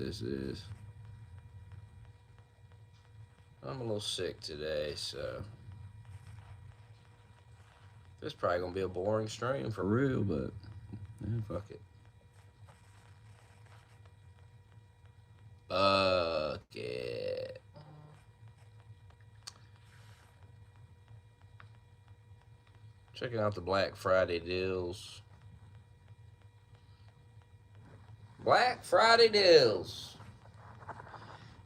this is. I'm a little sick today, so this is probably gonna be a boring stream for real, but fuck it. Fuck it. Checking out the Black Friday deals. Black Friday deals.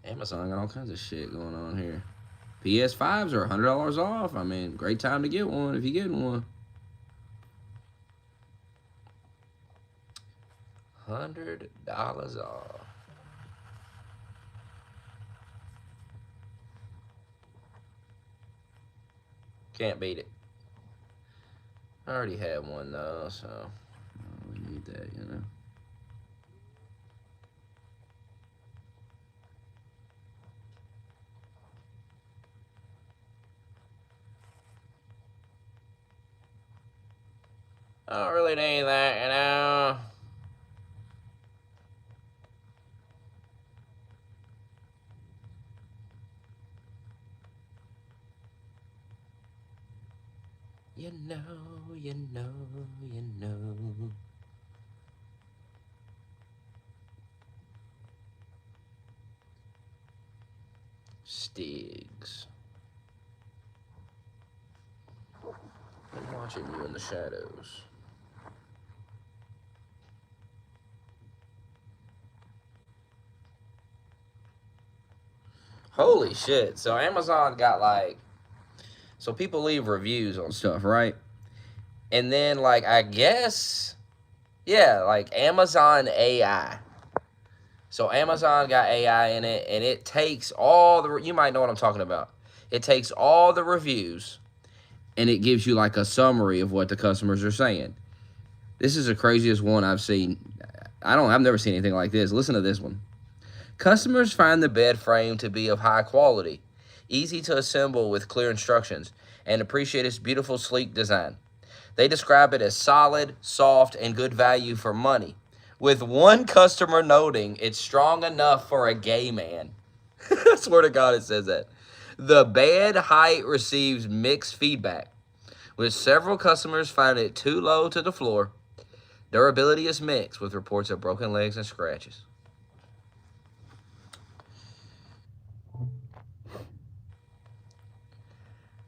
Amazon got all kinds of shit going on here. PS5s are $100 off. I mean, great time to get one if you're getting one. $100 off. Can't beat it. I already had one though, so we need that, you know. I don't really need that, you know. You know, you know, you know. Stigs. I'm watching you in the shadows. Holy shit. So Amazon got like, so people leave reviews on stuff, right? And then like, I guess, yeah, like Amazon AI. So Amazon got AI in it, and it takes all the, you might know what I'm talking about. It takes all the reviews, and it gives you like a summary of what the customers are saying. This is the craziest one I've seen. I've never seen anything like this. Listen to this one. Customers find the bed frame to be of high quality, easy to assemble with clear instructions, and appreciate its beautiful, sleek design. They describe it as solid, soft, and good value for money, with one customer noting it's strong enough for a gay man. I swear to God it says that. The bed height receives mixed feedback, with several customers finding it too low to the floor. Durability is mixed, with reports of broken legs and scratches.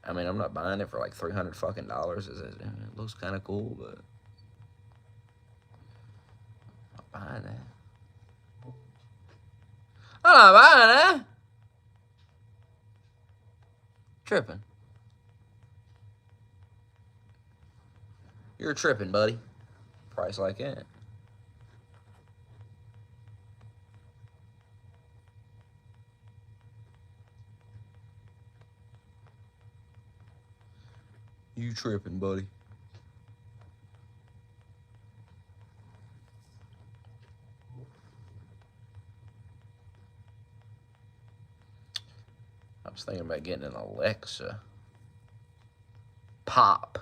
I mean, I'm not buying it for like $300 fucking dollars. It looks kind of cool, but I'm not buying that. I'm not buying that. Tripping. You're tripping, buddy. Price like that. You tripping, buddy. I was thinking about getting an Alexa. Pop.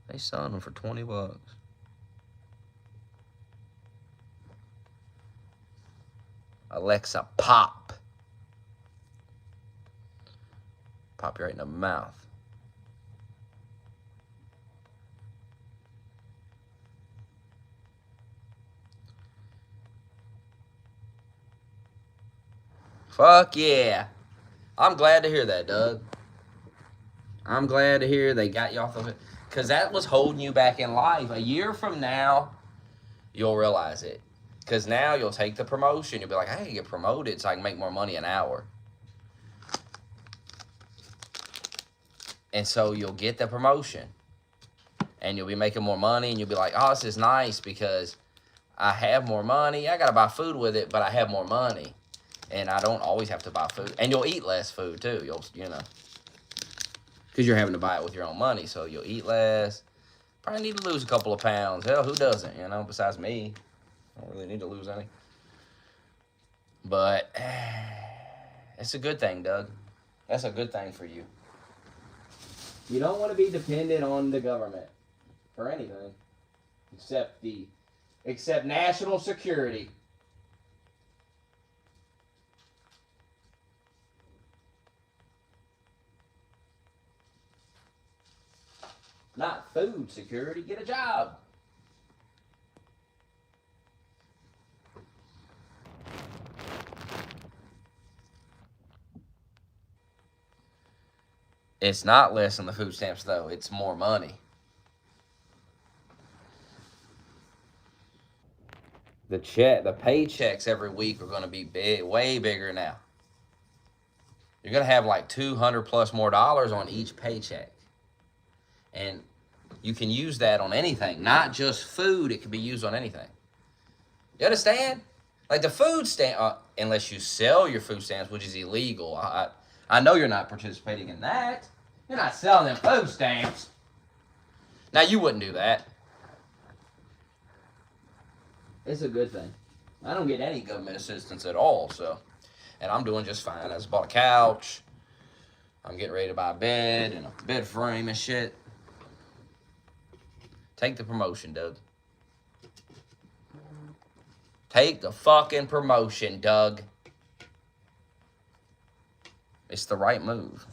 They selling them for $20. Alexa, pop. Pop you right in the mouth. Fuck yeah. I'm glad to hear that, Doug. I'm glad to hear they got you off of it. Because that was holding you back in life. A year from now, you'll realize it. Because now you'll take the promotion. You'll be like, I can get promoted so I can make more money an hour. And so you'll get the promotion. And you'll be making more money. And you'll be like, oh, this is nice because I have more money. I got to buy food with it, but I have more money. And I don't always have to buy food. And you'll eat less food, too. You know. Because you're having to buy it with your own money. So you'll eat less. Probably need to lose a couple of pounds. Hell, who doesn't, you know, besides me. I don't really need to lose any. But it's a good thing, Doug. That's a good thing for you. You don't want to be dependent on the government for anything. Except national security. not food security. Get a job. It's not less than the food stamps, though. It's more money. The paychecks every week are going to be big, way bigger now. You're going to have like 200 plus more dollars on each paycheck. And you can use that on anything, not just food. It can be used on anything. You understand? Like the food stamp, unless you sell your food stamps, which is illegal. I know you're not participating in that. You're not selling them food stamps. Now, you wouldn't do that. It's a good thing. I don't get any government assistance at all, so. And I'm doing just fine. I just bought a couch. I'm getting ready to buy a bed and a bed frame and shit. Take the promotion, Doug. Take the fucking promotion, Doug. It's the right move.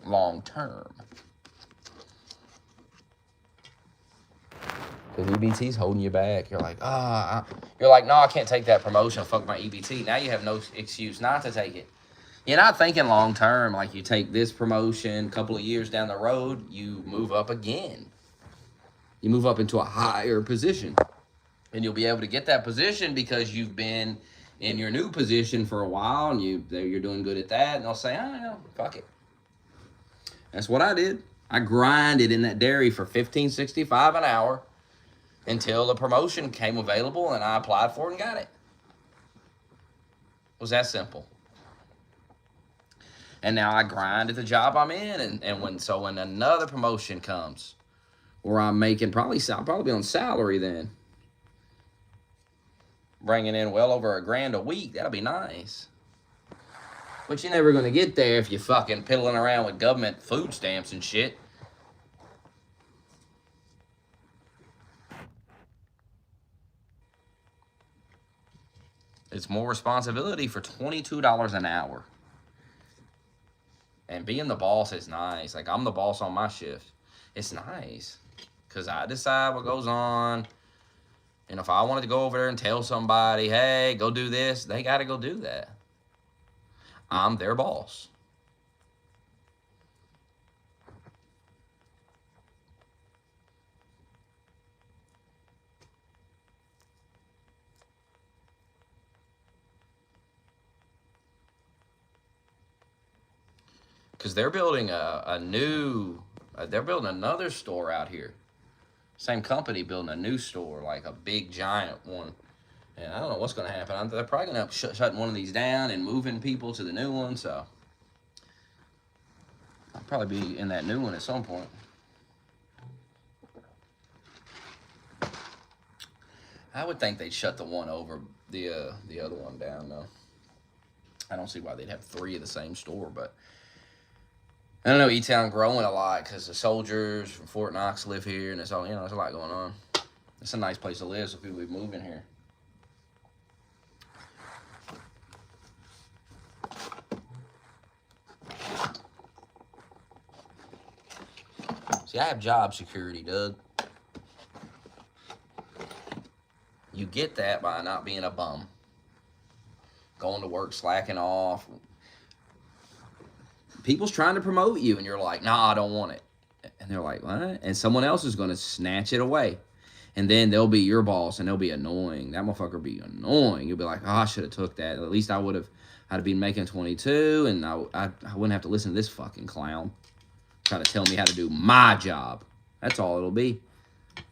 Long term. Because EBT's holding you back. You're like, you're like, no, I can't take that promotion. Fuck my EBT. Now you have no excuse not to take it. You're not thinking long term. Like you take this promotion, a couple of years down the road, you move up again. You move up into a higher position. And you'll be able to get that position because you've been in your new position for a while and you're doing good at that. And they'll say, oh, fuck it. That's what I did. I grinded in that dairy for $15.65 an hour until the promotion came available and I applied for it and got it. It was that simple. And now I grind at the job I'm in. And when another promotion comes where I'm making I'll probably be on salary then. Bringing in well over $1,000 a week. That'll be nice. But you're never going to get there if you're fucking piddling around with government food stamps and shit. It's more responsibility for $22 an hour. And being the boss is nice. Like, I'm the boss on my shift. It's nice. Because I decide what goes on. And if I wanted to go over there and tell somebody, hey, go do this, they got to go do that. I'm their boss. Because they're building they're building another store out here. Same company building a new store, like a big giant one. And I don't know what's going to happen. They're probably going to end up shutting one of these down and moving people to the new one. So I'll probably be in that new one at some point. I would think they'd shut the one over the other one down, though. I don't see why they'd have 3 of the same store, but I don't know, E-Town growing a lot because the soldiers from Fort Knox live here, and it's all, there's a lot going on. It's a nice place to live, so people be moving here. See, I have job security, Doug. You get that by not being a bum. Going to work, slacking off. People's trying to promote you, and you're like, nah, I don't want it. And they're like, what? And someone else is going to snatch it away. And then they'll be your boss, and they'll be annoying. That motherfucker be annoying. You'll be like, oh, I should have took that. At least I'd have been making 22, and I wouldn't have to listen to this fucking clown try to tell me how to do my job. That's all it'll be.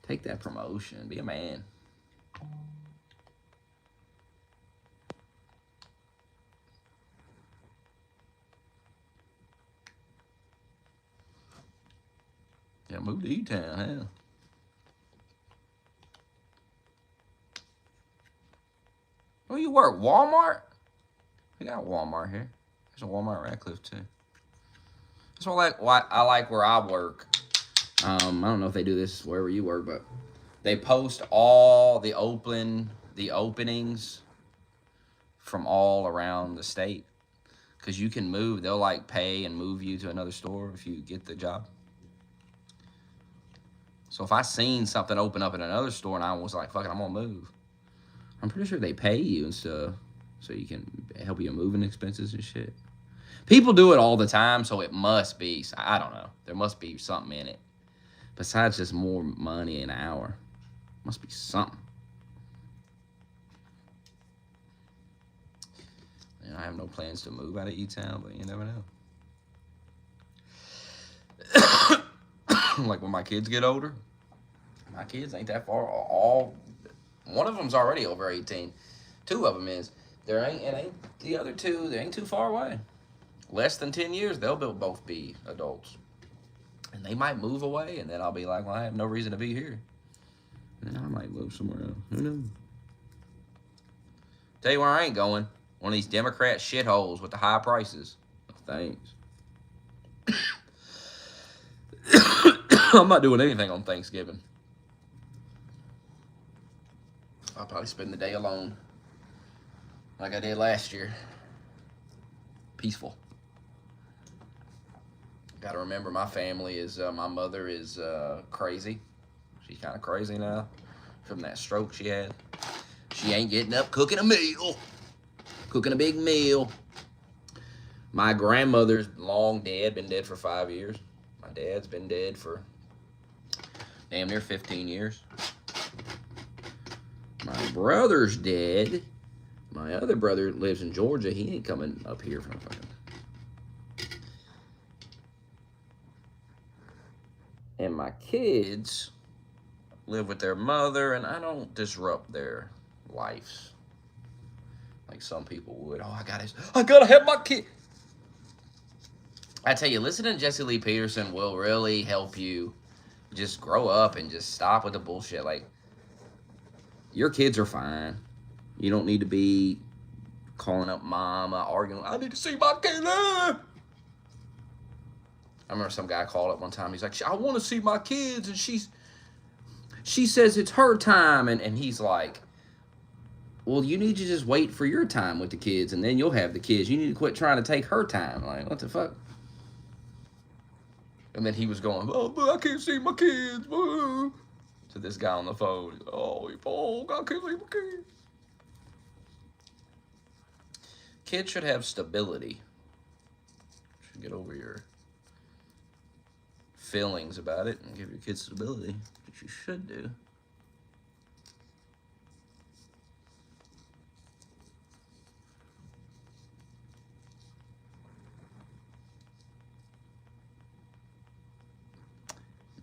Take that promotion. Be a man. Yeah, move to E-Town, hell. Where you work? Walmart? We got a Walmart here. There's a Walmart Radcliffe, too. That's why I like where I work. I don't know if they do this wherever you work, but they post all the openings from all around the state. Because you can move. They'll, like, pay and move you to another store if you get the job. So if I seen something open up in another store and I was like, fuck it, I'm gonna move. I'm pretty sure they pay you and stuff so you can help you moving expenses and shit. People do it all the time, so it must be, I don't know. There must be something in it. Besides just more money an hour. Must be something. And I have no plans to move out of E-Town, but you never know. Like when my kids get older, my kids ain't that far. One of them's already over 18. Two of them is. The other two, they ain't too far away. Less than 10 years, they'll both be adults. And they might move away, and then I'll be like, well, I have no reason to be here. And I might move somewhere else. Who knows? Tell you where I ain't going. One of these Democrat shitholes with the high prices. Thanks. I'm not doing anything on Thanksgiving. I'll probably spend the day alone. Like I did last year. Peaceful. Gotta remember my family is, my mother is crazy. She's kind of crazy now from that stroke she had. She ain't getting up cooking a meal. Cooking a big meal. My grandmother's long dead, been dead for 5 years. My dad's been dead for damn near 15 years. My brother's dead. My other brother lives in Georgia. He ain't coming up here from fucking... And my kids live with their mother, and I don't disrupt their lives like some people would. Oh, I gotta have my kid. I tell you, listening to Jesse Lee Peterson will really help you just grow up and just stop with the bullshit. Like, your kids are fine. You don't need to be calling up mama, arguing, I need to see my kid. I remember some guy called up one time. He's like, I want to see my kids, and she says it's her time. And he's like, well, you need to just wait for your time with the kids, and then you'll have the kids. You need to quit trying to take her time. Like, what the fuck? And then he was going, oh, but I can't see my kids. To this guy on the phone. Oh, I can't see my kids. Kids should have stability. Should get over your feelings about it and give your kids stability, which you should do.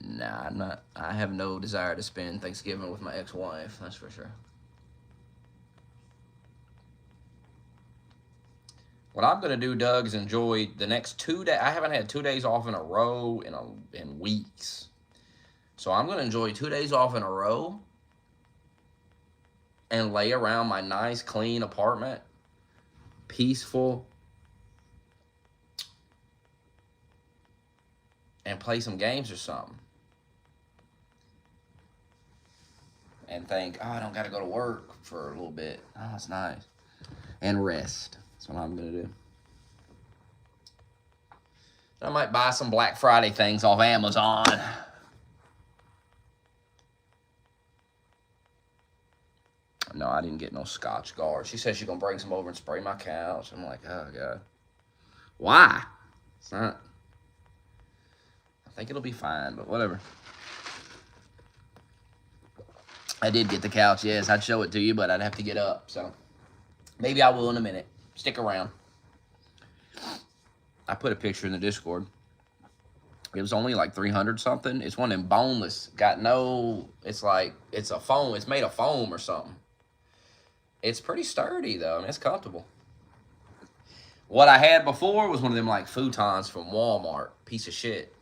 Nah, I'm not. I have no desire to spend Thanksgiving with my ex-wife, that's for sure. What I'm gonna do, Doug, is enjoy the next 2 days. I haven't had 2 days off in a row in weeks, so I'm gonna enjoy 2 days off in a row and lay around my nice, clean apartment, peaceful, and play some games or something. And think, oh, I don't gotta go to work for a little bit. Oh, that's nice. And rest. That's what I'm gonna do. I might buy some Black Friday things off Amazon. No, I didn't get no Scotch Guard. She said she's gonna bring some over and spray my couch. I'm like, oh god. Why? It's not. I think it'll be fine, but whatever. I did get the couch, yes. I'd show it to you, but I'd have to get up, so maybe I will in a minute. Stick around. I put a picture in the Discord. It was only like 300 something. It's one of them boneless. Got no, it's like, it's a foam. It's made of foam or something. It's pretty sturdy though, and it's comfortable. What I had before was one of them like futons from Walmart. Piece of shit.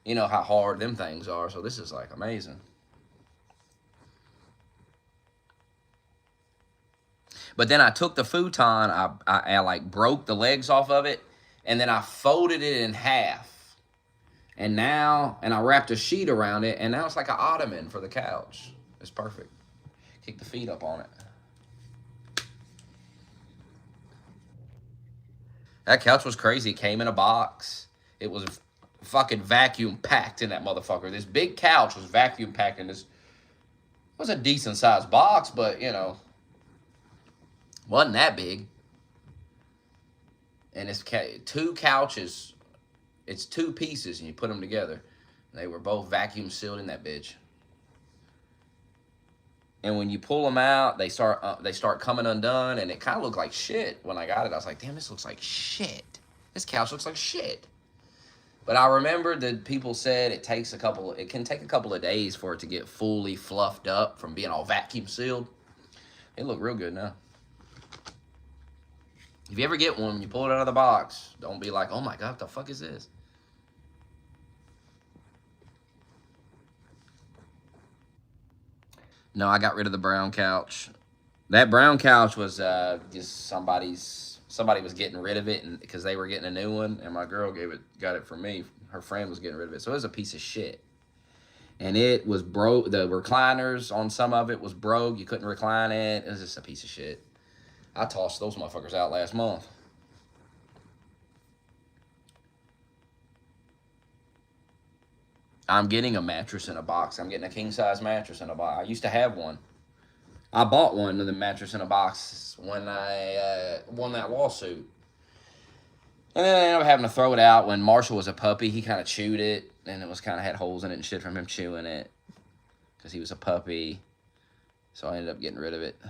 You know how hard them things are, so this is like amazing. But then I took the futon, I like broke the legs off of it, and then I folded it in half. And I wrapped a sheet around it, and now it's like an ottoman for the couch. It's perfect. Kick the feet up on it. That couch was crazy. It came in a box. It was fucking vacuum packed in that motherfucker. This big couch was vacuum packed in this. It was a decent sized box, but you know, wasn't that big. And it's two couches. It's two pieces, and you put them together. They were both vacuum sealed in that bitch. And when you pull them out, they start coming undone, and it kind of looked like shit. When I got it, I was like, damn, this looks like shit. This couch looks like shit. But I remember that people said it can take a couple of days for it to get fully fluffed up from being all vacuum sealed. It looked real good now. If you ever get one, when you pull it out of the box, don't be like, oh my God, what the fuck is this? No, I got rid of the brown couch. That brown couch was just somebody was getting rid of it, and because they were getting a new one, and my girl got it for me. Her friend was getting rid of it, so it was a piece of shit. And it was broke. The recliners on some of it was broke. You couldn't recline it. It was just a piece of shit. I tossed those motherfuckers out last month. I'm getting a mattress in a box. I'm getting a king-size mattress in a box. I used to have one. I bought one of the mattress in a box when I won that lawsuit. And then I ended up having to throw it out when Marshall was a puppy. He kind of chewed it, and it was kind of had holes in it and shit from him chewing it because he was a puppy. So I ended up getting rid of it.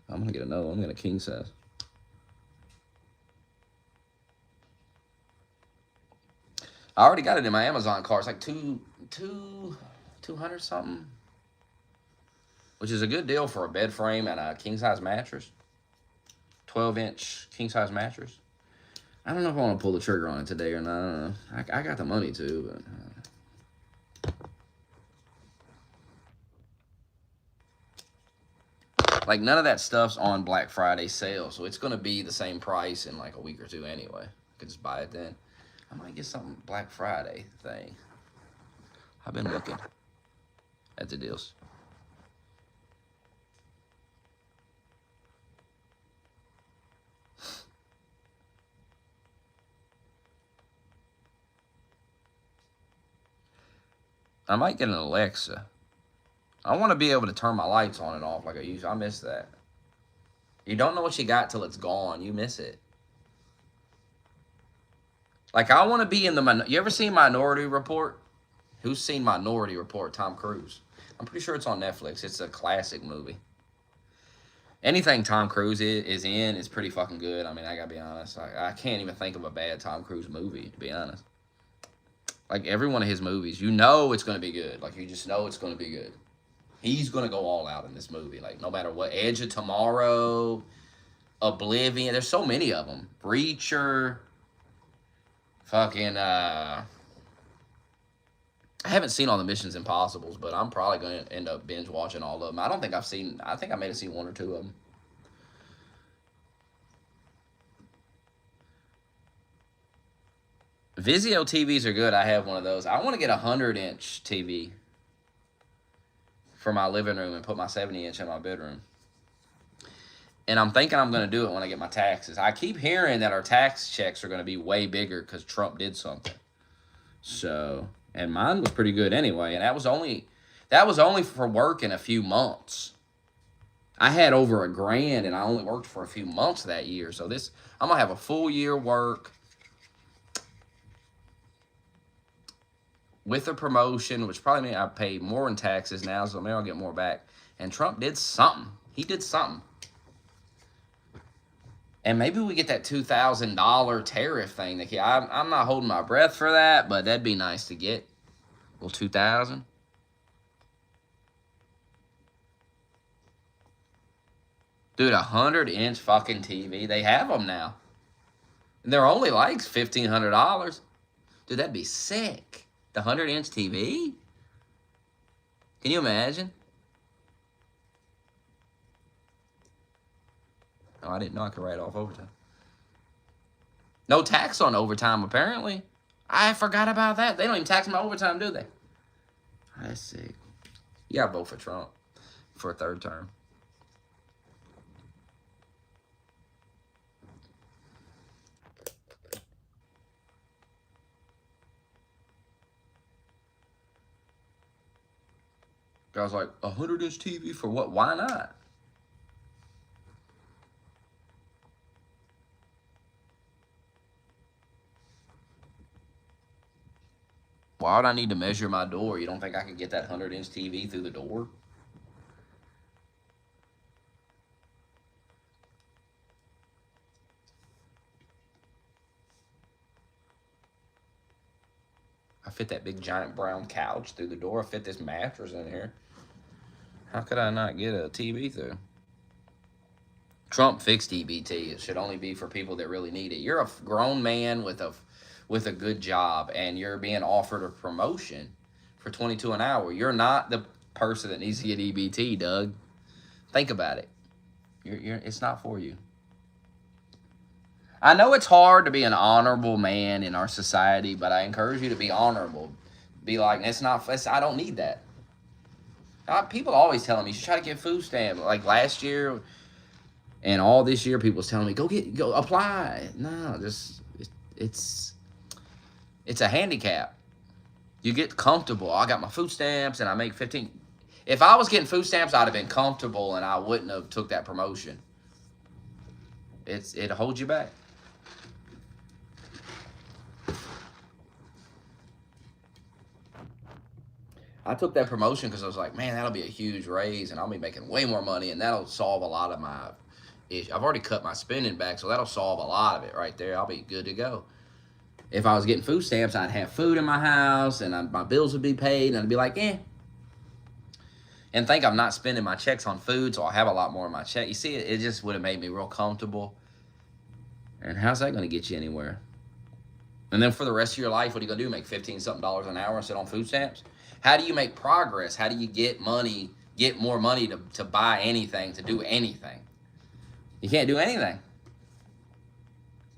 I'm going to get another one. I'm going to king-size. I already got it in my Amazon cart. It's like 200 something, which is a good deal for a bed frame and a king size mattress. 12-inch king size mattress. I don't know if I want to pull the trigger on it today or not. I don't know. I got the money to, but like none of that stuff's on Black Friday sale, so it's gonna be the same price in like a week or two anyway. I could just buy it then. I might get something Black Friday thing. I've been looking at the deals. I might get an Alexa. I want to be able to turn my lights on and off like I used. I miss that. You don't know what you got till it's gone. You miss it. Like, I want to be in the... You ever seen Minority Report? Who's seen Minority Report? Tom Cruise. I'm pretty sure it's on Netflix. It's a classic movie. Anything Tom Cruise is in is pretty fucking good. I mean, I gotta be honest. I can't even think of a bad Tom Cruise movie, to be honest. Like, every one of his movies, you know it's going to be good. Like, you just know it's going to be good. He's going to go all out in this movie. Like, no matter what. Edge of Tomorrow, Oblivion. There's so many of them. Reacher. Fucking, I haven't seen all the Missions Impossibles, but I'm probably going to end up binge watching all of them. I think I may have seen one or two of them. Vizio TVs are good. I have one of those. I want to get a 100-inch TV for my living room and put my 70-inch in my bedroom. And I'm thinking I'm going to do it when I get my taxes. I keep hearing that our tax checks are going to be way bigger because Trump did something. So, and mine was pretty good anyway. And that was only for working a few months. I had over $1,000 and I only worked for a few months that year. So I'm going to have a full year work with a promotion, which probably means I pay more in taxes now, so maybe I'll get more back. And Trump did something. He did something. And maybe we get that $2,000 tariff thing. I'm not holding my breath for that, but that'd be nice to get. Well, $2,000. Dude, 100-inch fucking TV. They have them now. And they're only like $1,500. Dude, that'd be sick. The 100-inch TV? Can you imagine? Oh, I didn't know I could write off overtime. No tax on overtime, apparently. I forgot about that. They don't even tax my overtime, do they? That's sick. You gotta vote for Trump for a third term. Guy's like, 100-inch TV for what? Why not? Why would I need to measure my door? You don't think I could get that 100-inch TV through the door? I fit that big giant brown couch through the door. I fit this mattress in here. How could I not get a TV through? Trump fixed EBT. It should only be for people that really need it. You're a grown man with a good job, and you're being offered a promotion for 22 an hour. You're not the person that needs to get EBT, Doug. Think about it. It's not for you. I know it's hard to be an honorable man in our society, but I encourage you to be honorable. Be like, I don't need that. People always telling me, you should try to get food stamp. Like last year and all this year, people was telling me, go apply. No, it's a handicap. You get comfortable. I got my food stamps and I make 15. If I was getting food stamps, I'd have been comfortable and I wouldn't have took that promotion. It holds you back. I took that promotion because I was like, man, that'll be a huge raise and I'll be making way more money and that'll solve a lot of my issues. I've already cut my spending back, so that'll solve a lot of it right there. I'll be good to go. If I was getting food stamps, I'd have food in my house and my bills would be paid and I'd be like, eh. And think I'm not spending my checks on food, so I'll have a lot more in my check. You see, it just would have made me real comfortable. And how's that going to get you anywhere? And then for the rest of your life, what are you going to do? Make $15-something an hour and sit on food stamps? How do you make progress? How do you get more money to buy anything, to do anything? You can't do anything.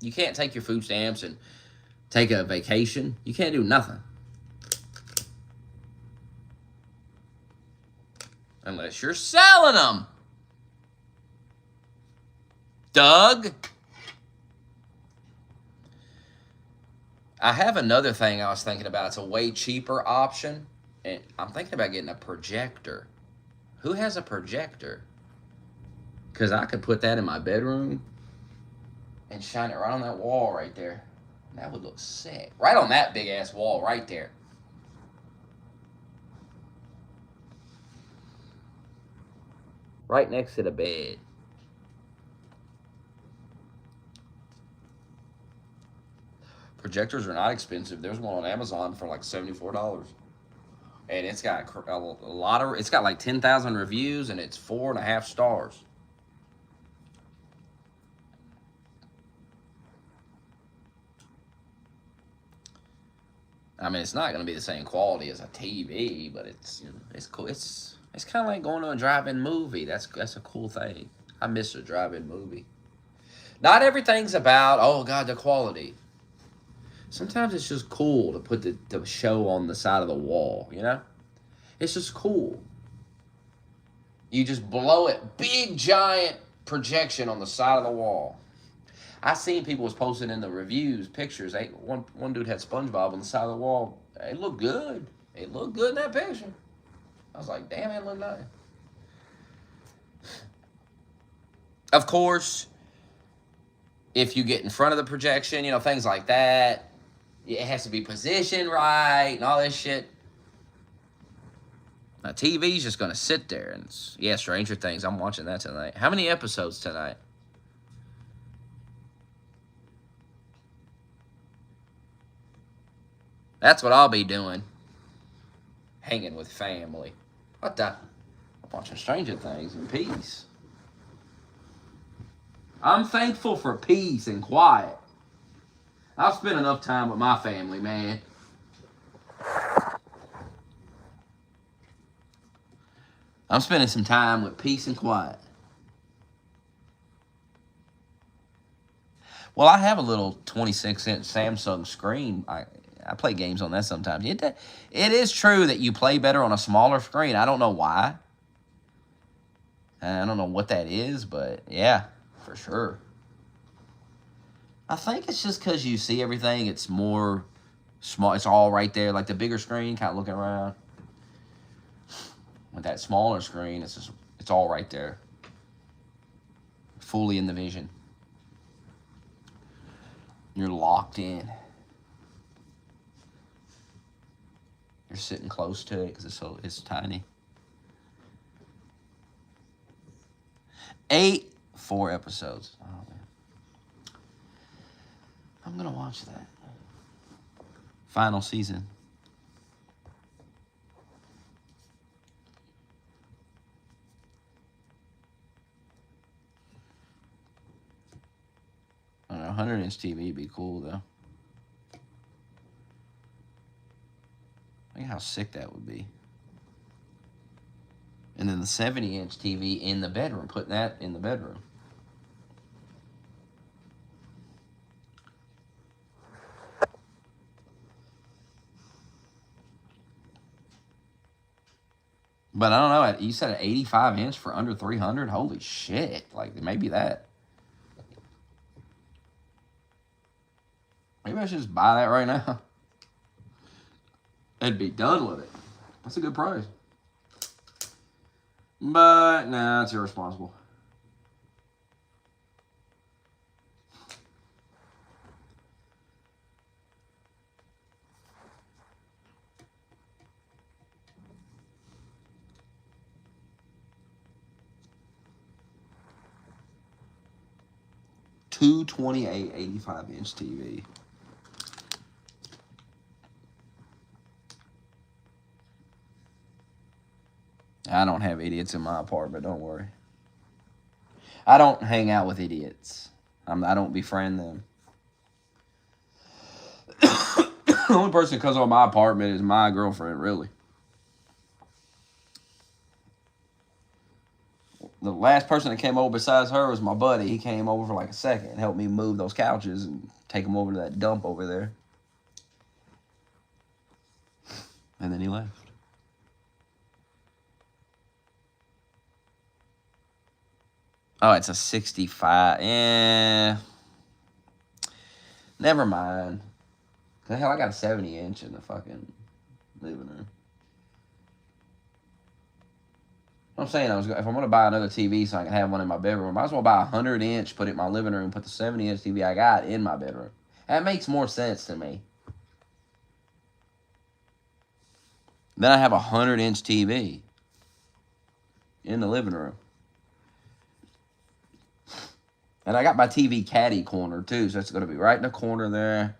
You can't take your food stamps and take a vacation. You can't do nothing. Unless you're selling them. Doug? I have another thing I was thinking about. It's a way cheaper option. And I'm thinking about getting a projector. Who has a projector? Because I could put that in my bedroom and shine it right on that wall right there. That would look sick. Right on that big-ass wall right there. Right next to the bed. Projectors are not expensive. There's one on Amazon for like $74. And it's got a lot of, it's got like 10,000 reviews and it's 4.5 stars. I mean, it's not going to be the same quality as a TV, but it's cool. It's kind of like going to a drive-in movie. That's a cool thing. I miss a drive-in movie. Not everything's about, oh God, the quality. Sometimes it's just cool to put the show on the side of the wall, you know? It's just cool. You just blow it, big giant projection on the side of the wall. I seen people was posting in the reviews pictures. One dude had SpongeBob on the side of the wall. It looked good. It looked good in that picture. I was like, damn, it looked nice. Of course, if you get in front of the projection, you know, things like that, it has to be positioned right and all this shit. Now, TV's just going to sit there. And Stranger Things, I'm watching that tonight. How many episodes tonight? That's what I'll be doing. Hanging with family. What the? I'm watching Stranger Things in peace. I'm thankful for peace and quiet. I've spent enough time with my family, man. I'm spending some time with peace and quiet. Well, I have a little 26-inch Samsung screen. I play games on that sometimes. It is true that you play better on a smaller screen. I don't know why. I don't know what that is, but yeah, for sure. I think it's just because you see everything. It's more small. It's all right there, like the bigger screen, kind of looking around. With that smaller screen, it's all right there. Fully in the vision. You're locked in. You're sitting close to it because it's tiny. 4 episodes. Oh man, I'm gonna watch that. Final season. I don't know, 100-inch TV would be cool though. Think how sick that would be. And then the 70-inch TV in the bedroom, putting that in the bedroom. But I don't know. You said an 85-inch for under $300. Holy shit! Like maybe that. Maybe I should just buy that right now. And be done with it. That's a good price. But nah, it's irresponsible. $228 85-inch TV. I don't have idiots in my apartment, don't worry. I don't hang out with idiots. I don't befriend them. The only person that comes on my apartment is my girlfriend, really. The last person that came over besides her was my buddy. He came over for like a second and helped me move those couches and take them over to that dump over there. And then he left. Oh, it's a 65. Never mind. The hell, I got a 70-inch in the fucking living room. I'm saying if I'm going to buy another TV so I can have one in my bedroom, I might as well buy a 100-inch, put it in my living room, put the 70-inch TV I got in my bedroom. That makes more sense to me. Then I have a 100-inch TV in the living room. And I got my TV caddy corner, too, so it's going to be right in the corner there.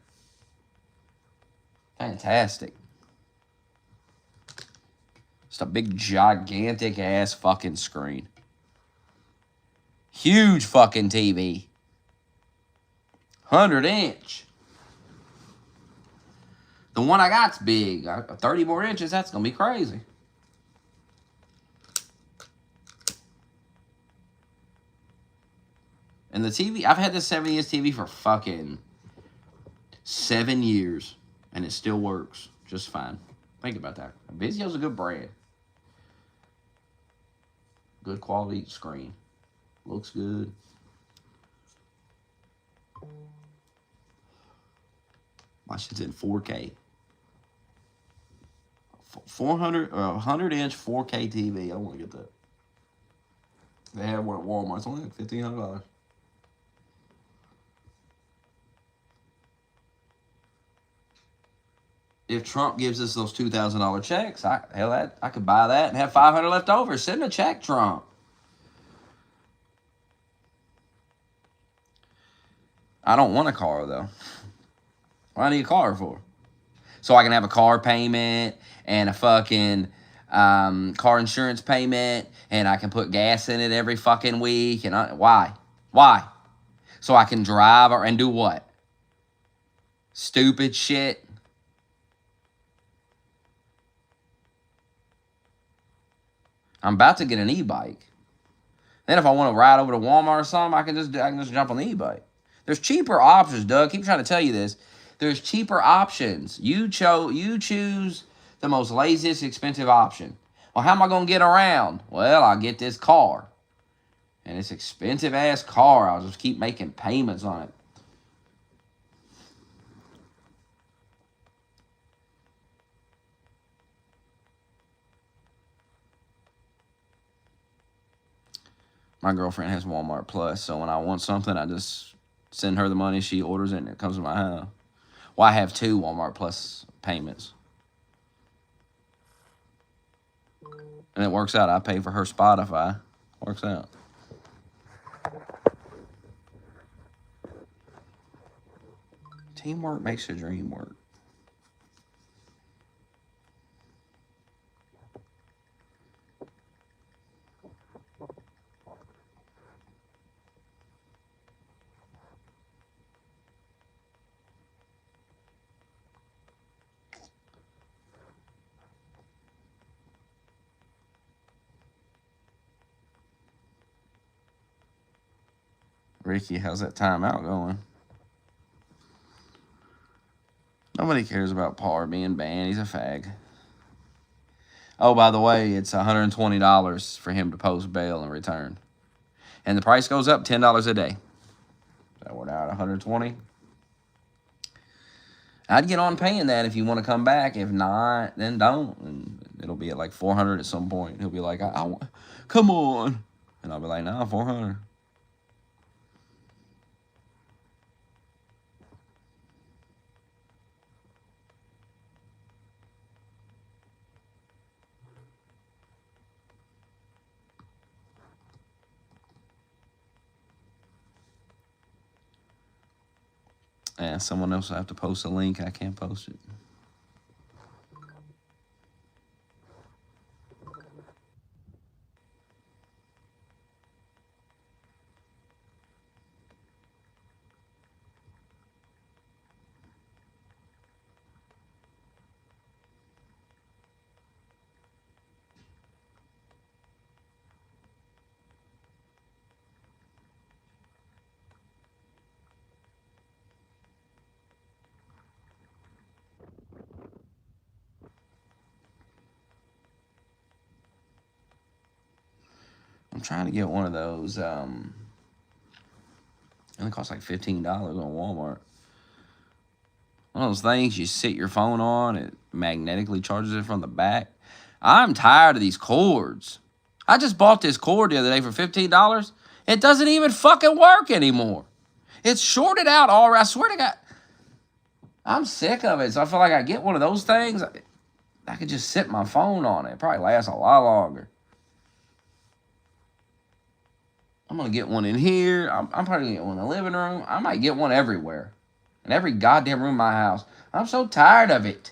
Fantastic. Just a big, gigantic-ass fucking screen. Huge fucking TV. 100-inch. The one I got's big. 30 more inches, that's going to be crazy. And the TV, I've had this 70-inch TV for fucking 7 years. And it still works just fine. Think about that. Vizio's a good brand. Good quality screen. Looks good. My shit's in 4K. 100-inch 4K TV. I want to get that. They have one at Walmart. It's only like $1,500. If Trump gives us those $2,000 checks, I could buy that and have $500 left over. Send a check, Trump. I don't want a car, though. What do I need a car for? So I can have a car payment and a fucking car insurance payment, and I can put gas in it every fucking week. And why? Why? So I can drive and do what? Stupid shit. I'm about to get an e-bike. Then if I want to ride over to Walmart or something, I can just jump on the e-bike. There's cheaper options, Doug. Keep trying to tell you this. There's cheaper options. You choose the most laziest, expensive option. Well, how am I going to get around? Well, I'll get this car. And this expensive-ass car, I'll just keep making payments on it. My girlfriend has Walmart Plus, so when I want something, I just send her the money. She orders it, and it comes to my house. Well, I have 2 Walmart Plus payments. And it works out. I pay for her Spotify. Works out. Teamwork makes the dream work. Ricky, how's that timeout going? Nobody cares about Parr being banned. He's a fag. Oh, by the way, it's $120 for him to post bail and return. And the price goes up $10 a day. So we're now at $120. I'd get on paying that if you want to come back. If not, then don't. And it'll be at like $400 at some point. He'll be like, I want, come on. And I'll be like, nah, $400. Yeah, someone else will have to post a link. I can't post it. I'm trying to get one of those. It only costs like $15 on Walmart. One of those things you sit your phone on, it magnetically charges it from the back. I'm tired of these cords. I just bought this cord the other day for $15. It doesn't even fucking work anymore. It's shorted out already. I swear to God. I'm sick of it. So I feel like I get one of those things. I could just sit my phone on it. It probably lasts a lot longer. I'm going to get one in here. I'm probably going to get one in the living room. I might get one everywhere. In every goddamn room in my house. I'm so tired of it.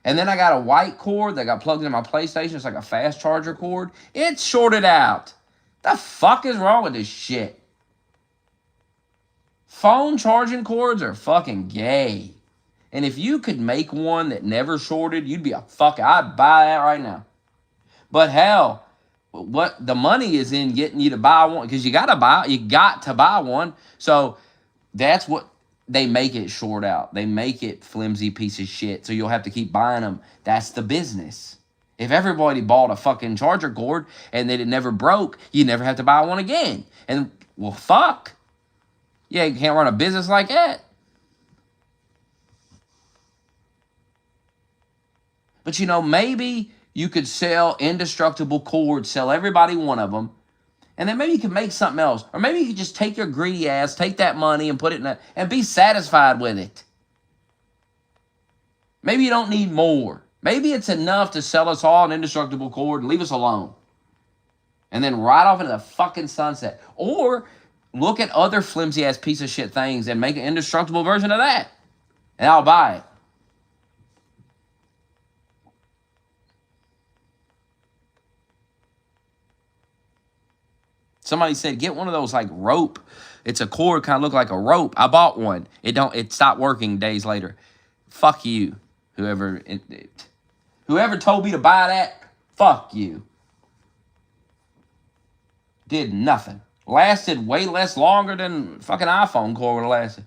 And then I got a white cord that got plugged into my PlayStation. It's like a fast charger cord. It's shorted out. The fuck is wrong with this shit? Phone charging cords are fucking gay. And if you could make one that never shorted, you'd be a fuck. I'd buy that right now. But hell, what the money is in getting you to buy one, because you got to buy one. So that's what they make it short out. They make it flimsy piece of shit. So you'll have to keep buying them. That's the business. If everybody bought a fucking charger cord and that it never broke, you never have to buy one again. And well, fuck. Yeah, you can't run a business like that. But maybe you could sell indestructible cords, sell everybody one of them, and then maybe you could make something else. Or maybe you could just take your greedy ass, take that money and put it in and be satisfied with it. Maybe you don't need more. Maybe it's enough to sell us all an indestructible cord and leave us alone. And then ride off into the fucking sunset. Or look at other flimsy ass piece of shit things and make an indestructible version of that. And I'll buy it. Somebody said, get one of those like rope. It's a cord, kind of look like a rope. I bought one. It stopped working days later. Fuck you. Whoever told me to buy that, fuck you. Did nothing. Lasted way longer than fucking iPhone cord would have lasted.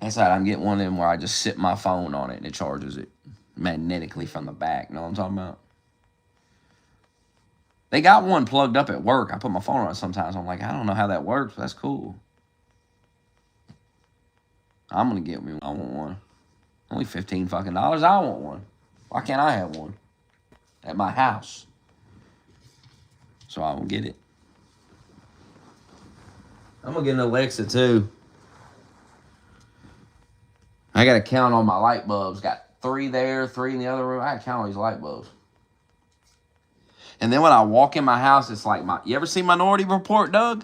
That's right. I'm getting one of them where I just sit my phone on it and it charges it magnetically from the back. Know what I'm talking about? They got one plugged up at work. I put my phone on it sometimes. I'm like, I don't know how that works, but that's cool. I'm gonna get me. I want one. Only $15 fucking. I want one. Why can't I have one at my house? So I'm gonna get it. I'm gonna get an Alexa too. I gotta count on my light bulbs. Got 3 there, 3 in the other room. I gotta count all these light bulbs. And then when I walk in my house, it's like you ever seen Minority Report, Doug?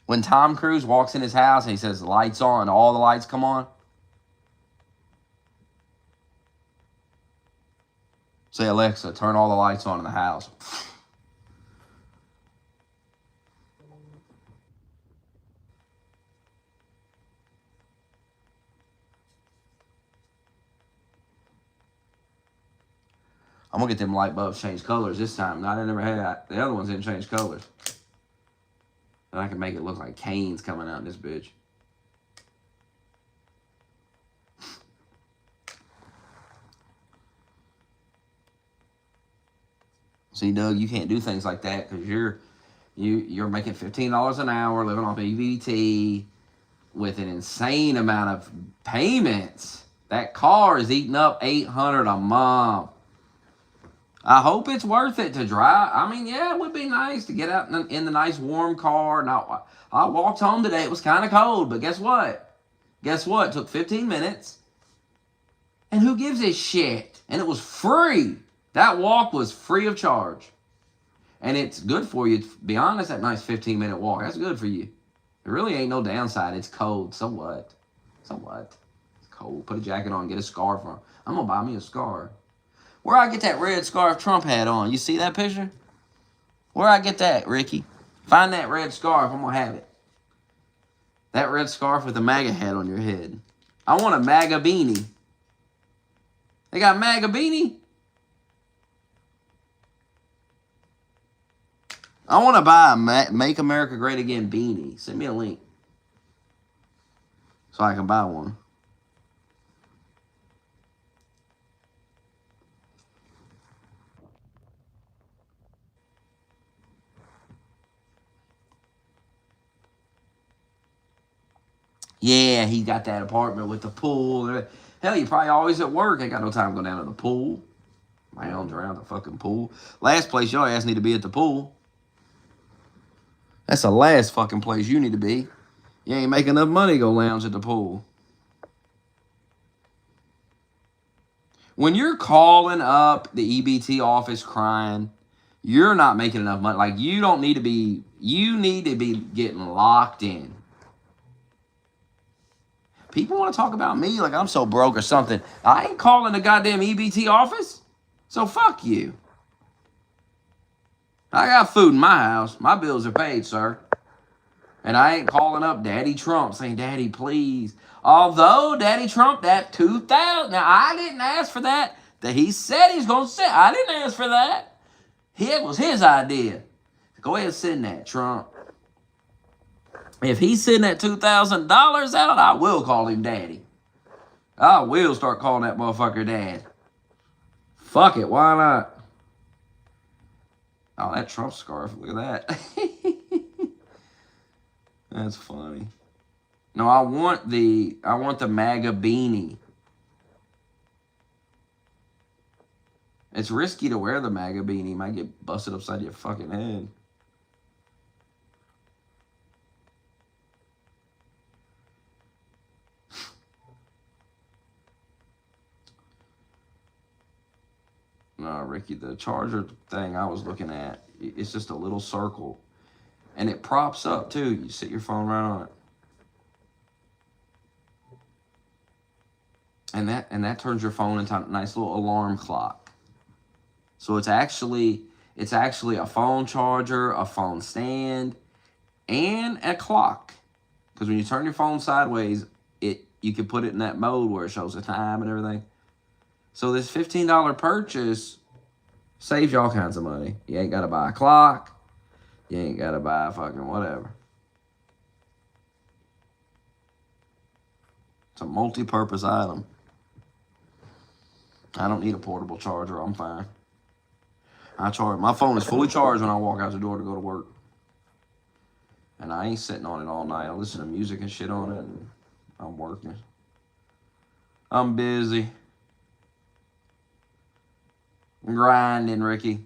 When Tom Cruise walks in his house and he says lights on and all the lights come on. Say, Alexa, turn all the lights on in the house. I'm going to get them light bulbs change colors this time. I never had that. The other ones didn't change colors. And I can make it look like canes coming out in this bitch. See, Doug, you can't do things like that because you're making $15 an hour, living off EBT with an insane amount of payments. That car is eating up $800 a month. I hope it's worth it to drive. I mean, yeah, it would be nice to get out in the nice warm car. Now, I walked home today. It was kind of cold, but guess what? Guess what? It took 15 minutes. And who gives a shit? And it was free. That walk was free of charge. And it's good for you. To be honest, that nice 15-minute walk, that's good for you. There really ain't no downside. It's cold. So what? So what? It's cold. Put a jacket on. Get a scarf on. I'm going to buy me a scarf. Where I get that red scarf Trump had on? You see that picture? Where I get that, Ricky? Find that red scarf. I'm going to have it. That red scarf with a MAGA hat on your head. I want a MAGA beanie. They got MAGA beanie? I want to buy a Make America Great Again beanie. Send me a link so I can buy one. Yeah, he got that apartment with the pool. Hell, you probably always at work. Ain't got no time to go down to the pool. Lounge around the fucking pool. Last place your ass need to be at the pool. That's the last fucking place you need to be. You ain't making enough money to go lounge at the pool. When you're calling up the EBT office crying, you're not making enough money. Like, you need to be getting locked in. People want to talk about me like I'm so broke or something. I ain't calling the goddamn EBT office. So fuck you. I got food in my house. My bills are paid, sir. And I ain't calling up Daddy Trump saying, Daddy, please. Although, Daddy Trump, that 2,000, now I didn't ask for that. That he said he's going to send. I didn't ask for that. It was his idea. Go ahead and send that, Trump. If he's sending that $2,000 out, I will call him Daddy. I will start calling that motherfucker Dad. Fuck it, why not? Oh, that Trump scarf, look at that. That's funny. No, I want the MAGA beanie. It's risky to wear the MAGA beanie. You might get busted upside your fucking head. No, Ricky, the charger thing I was looking at, it's just a little circle. And it props up, too. You sit your phone right on it. And that turns your phone into a nice little alarm clock. So it's actually a phone charger, a phone stand, and a clock. Because when you turn your phone sideways, you can put it in that mode where it shows the time and everything. So this $15 purchase saves you all kinds of money. You ain't got to buy a clock. You ain't got to buy a fucking whatever. It's a multi-purpose item. I don't need a portable charger. I'm fine. My phone is fully charged when I walk out the door to go to work. And I ain't sitting on it all night. I listen to music and shit on it. And I'm working. I'm busy. I'm grinding, Ricky.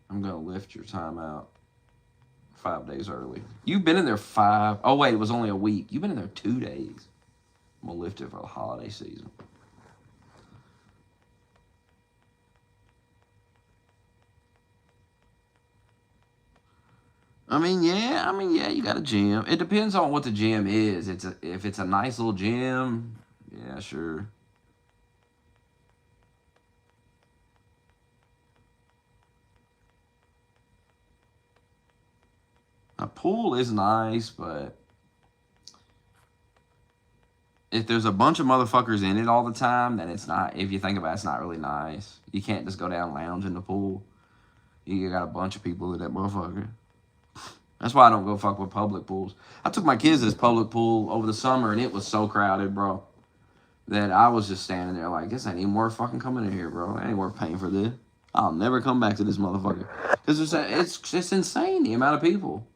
I'm going to lift your time out 5 days early. You've been in there 5. Oh, wait, it was only a week. You've been in there 2 days. I'm going to lift it for the holiday season. yeah, you got a gym. It depends on what the gym is. If it's a nice little gym, yeah, sure. A pool is nice, but if there's a bunch of motherfuckers in it all the time, then it's not. If you think about it, it's not really nice. You can't just go down and lounge in the pool. You got a bunch of people in that motherfucker. That's why I don't go fuck with public pools. I took my kids to this public pool over the summer, and it was so crowded, bro, that I was just standing there like, this ain't even worth fucking coming in here, bro. It ain't worth paying for this. I'll never come back to this motherfucker. Because it's insane, the amount of people.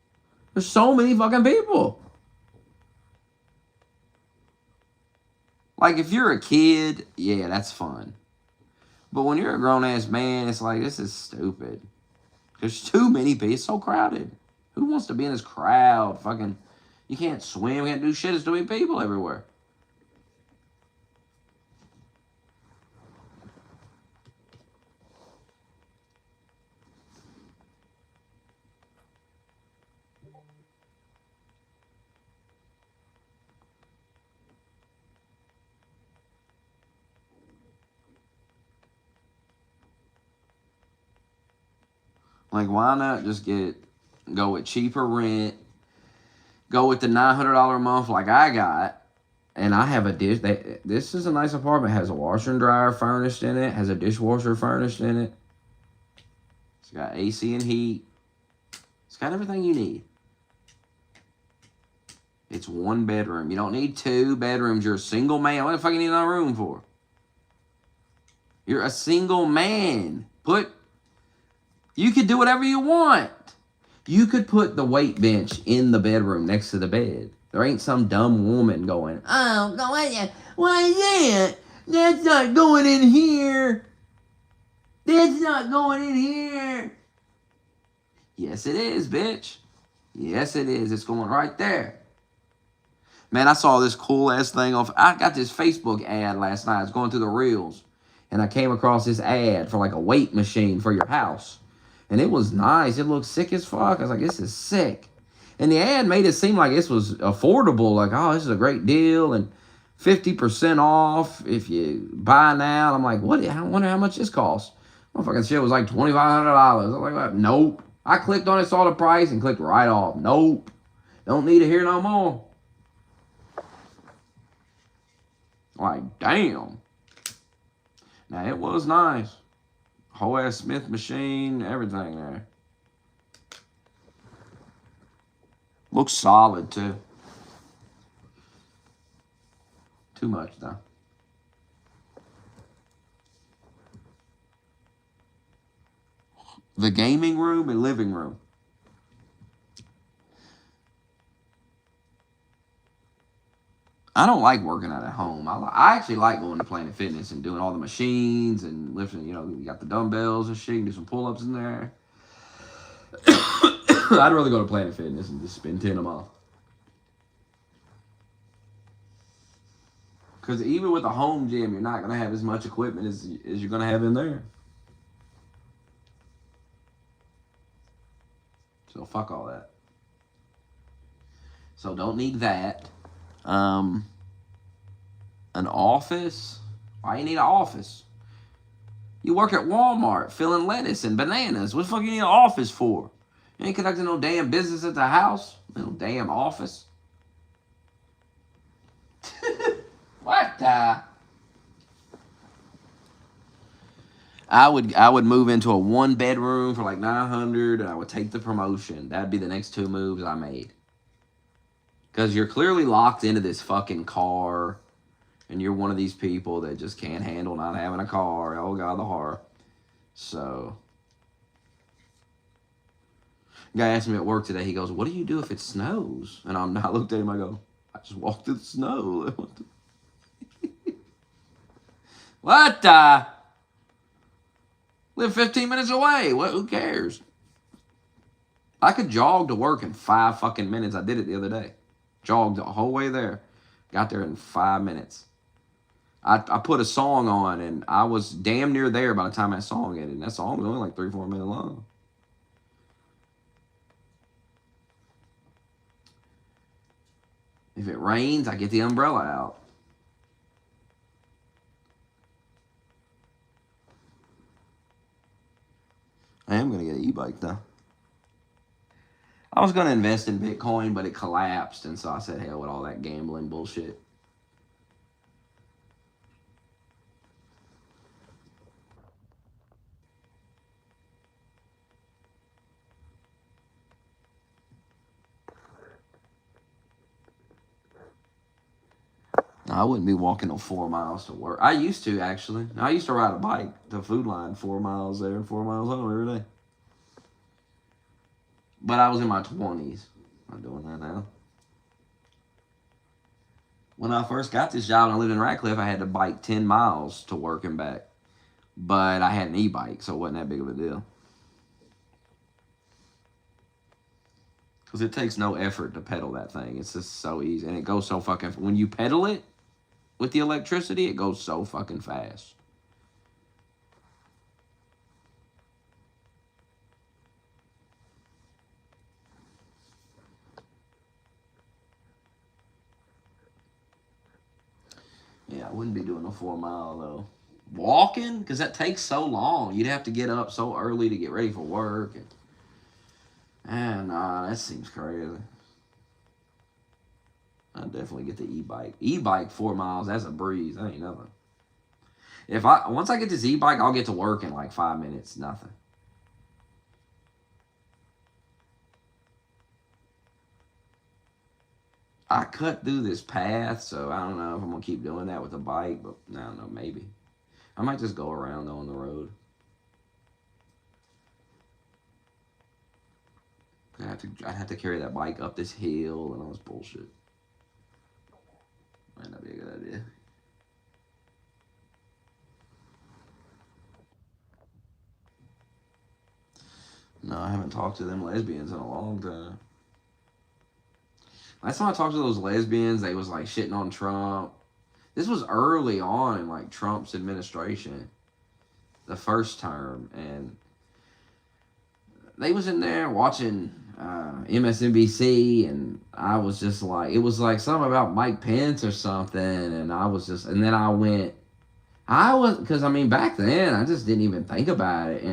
There's so many fucking people. Like, if you're a kid, yeah, that's fun. But when you're a grown-ass man, it's like, this is stupid. There's too many people. It's so crowded. Who wants to be in this crowd? Fucking, you can't swim, you can't do shit. There's too many people everywhere. Like, why not just go with cheaper rent, go with the $900 a month like I got, and I have a dish. This is a nice apartment. It has a washer and dryer furnished in it, has a dishwasher furnished in it. It's got AC and heat. It's got everything you need. It's 1 bedroom. You don't need 2 bedrooms. You're a single man. What the fuck you need another room for? You're a single man. You could do whatever you want. You could put the weight bench in the bedroom next to the bed. There ain't some dumb woman going, oh, go ahead. Why is that? That's not going in here. That's not going in here. Yes, it is, bitch. Yes, it is. It's going right there. Man, I saw this cool-ass thing I got this Facebook ad last night. I was going through the reels, and I came across this ad for like a weight machine for your house. And it was nice. It looked sick as fuck. I was like, this is sick. And the ad made it seem like this was affordable. Like, oh, this is a great deal. And 50% off if you buy now. And I'm like, what? I wonder how much this costs. Motherfucking shit was like $2,500. I'm like, nope. I clicked on it, saw the price, and clicked right off. Nope. Don't need to hear no more. Like, damn. Now, it was nice. Whole ass Smith machine, everything there. Looks solid too. Too much though. The gaming room and living room. I don't like working out at home. I actually like going to Planet Fitness and doing all the machines and lifting, you got the dumbbells and shit. You can do some pull-ups in there. I'd rather go to Planet Fitness and just spend 10 a month. Because even with a home gym, you're not going to have as much equipment as you're going to have in there. So fuck all that. So don't need that. An office? Why you need an office? You work at Walmart filling lettuce and bananas. What the fuck you need an office for? You ain't conducting no damn business at the house. No damn office. What the? I would move into a 1 bedroom for like $900, and I would take the promotion. That'd be the next 2 moves I made. Because you're clearly locked into this fucking car, and you're one of these people that just can't handle not having a car. Oh, God, the horror. So, guy asked me at work today, he goes, what do you do if it snows? And I looked at him, I go, I just walk through the snow. What the? Live 15 minutes away. What? Who cares? I could jog to work in 5 fucking minutes. I did it the other day. Jogged the whole way there. Got there in 5 minutes. I put a song on, and I was damn near there by the time that song ended. And that song was only like 3-4 minutes long. If it rains, I get the umbrella out. I am going to get an e-bike, though. I was going to invest in Bitcoin, but it collapsed, and so I said, hell with all that gambling bullshit. I wouldn't be walking no 4 miles to work. I used to, actually. I used to ride a bike to Food Line 4 miles there and 4 miles home every day. But I was in my 20s. I'm doing that now. When I first got this job and I lived in Ratcliffe, I had to bike 10 miles to work and back. But I had an e-bike, so it wasn't that big of a deal. Because it takes no effort to pedal that thing. It's just so easy. And it goes so fucking... When you pedal it with the electricity, it goes so fucking fast. Yeah, I wouldn't be doing a 4 mile, though. Walking? Because that takes so long. You'd have to get up so early to get ready for work. And nah, that seems crazy. I'd definitely get the e-bike. E-bike 4 miles, that's a breeze. That ain't nothing. Once I get this e-bike, I'll get to work in like 5 minutes. Nothing. I cut through this path, so I don't know if I'm gonna keep doing that with the bike, but I don't know, maybe. I might just go around on the road. I'd have to carry that bike up this hill and all this bullshit. Might not be a good idea. No, I haven't talked to them lesbians in a long time. Last time I talked to those lesbians, they was like shitting on Trump. This was early on in like Trump's administration, the first term, and they was in there watching MSNBC, and I was just like, it was like something about Mike Pence or something, and I was just, and then because I mean back then I just didn't even think about it,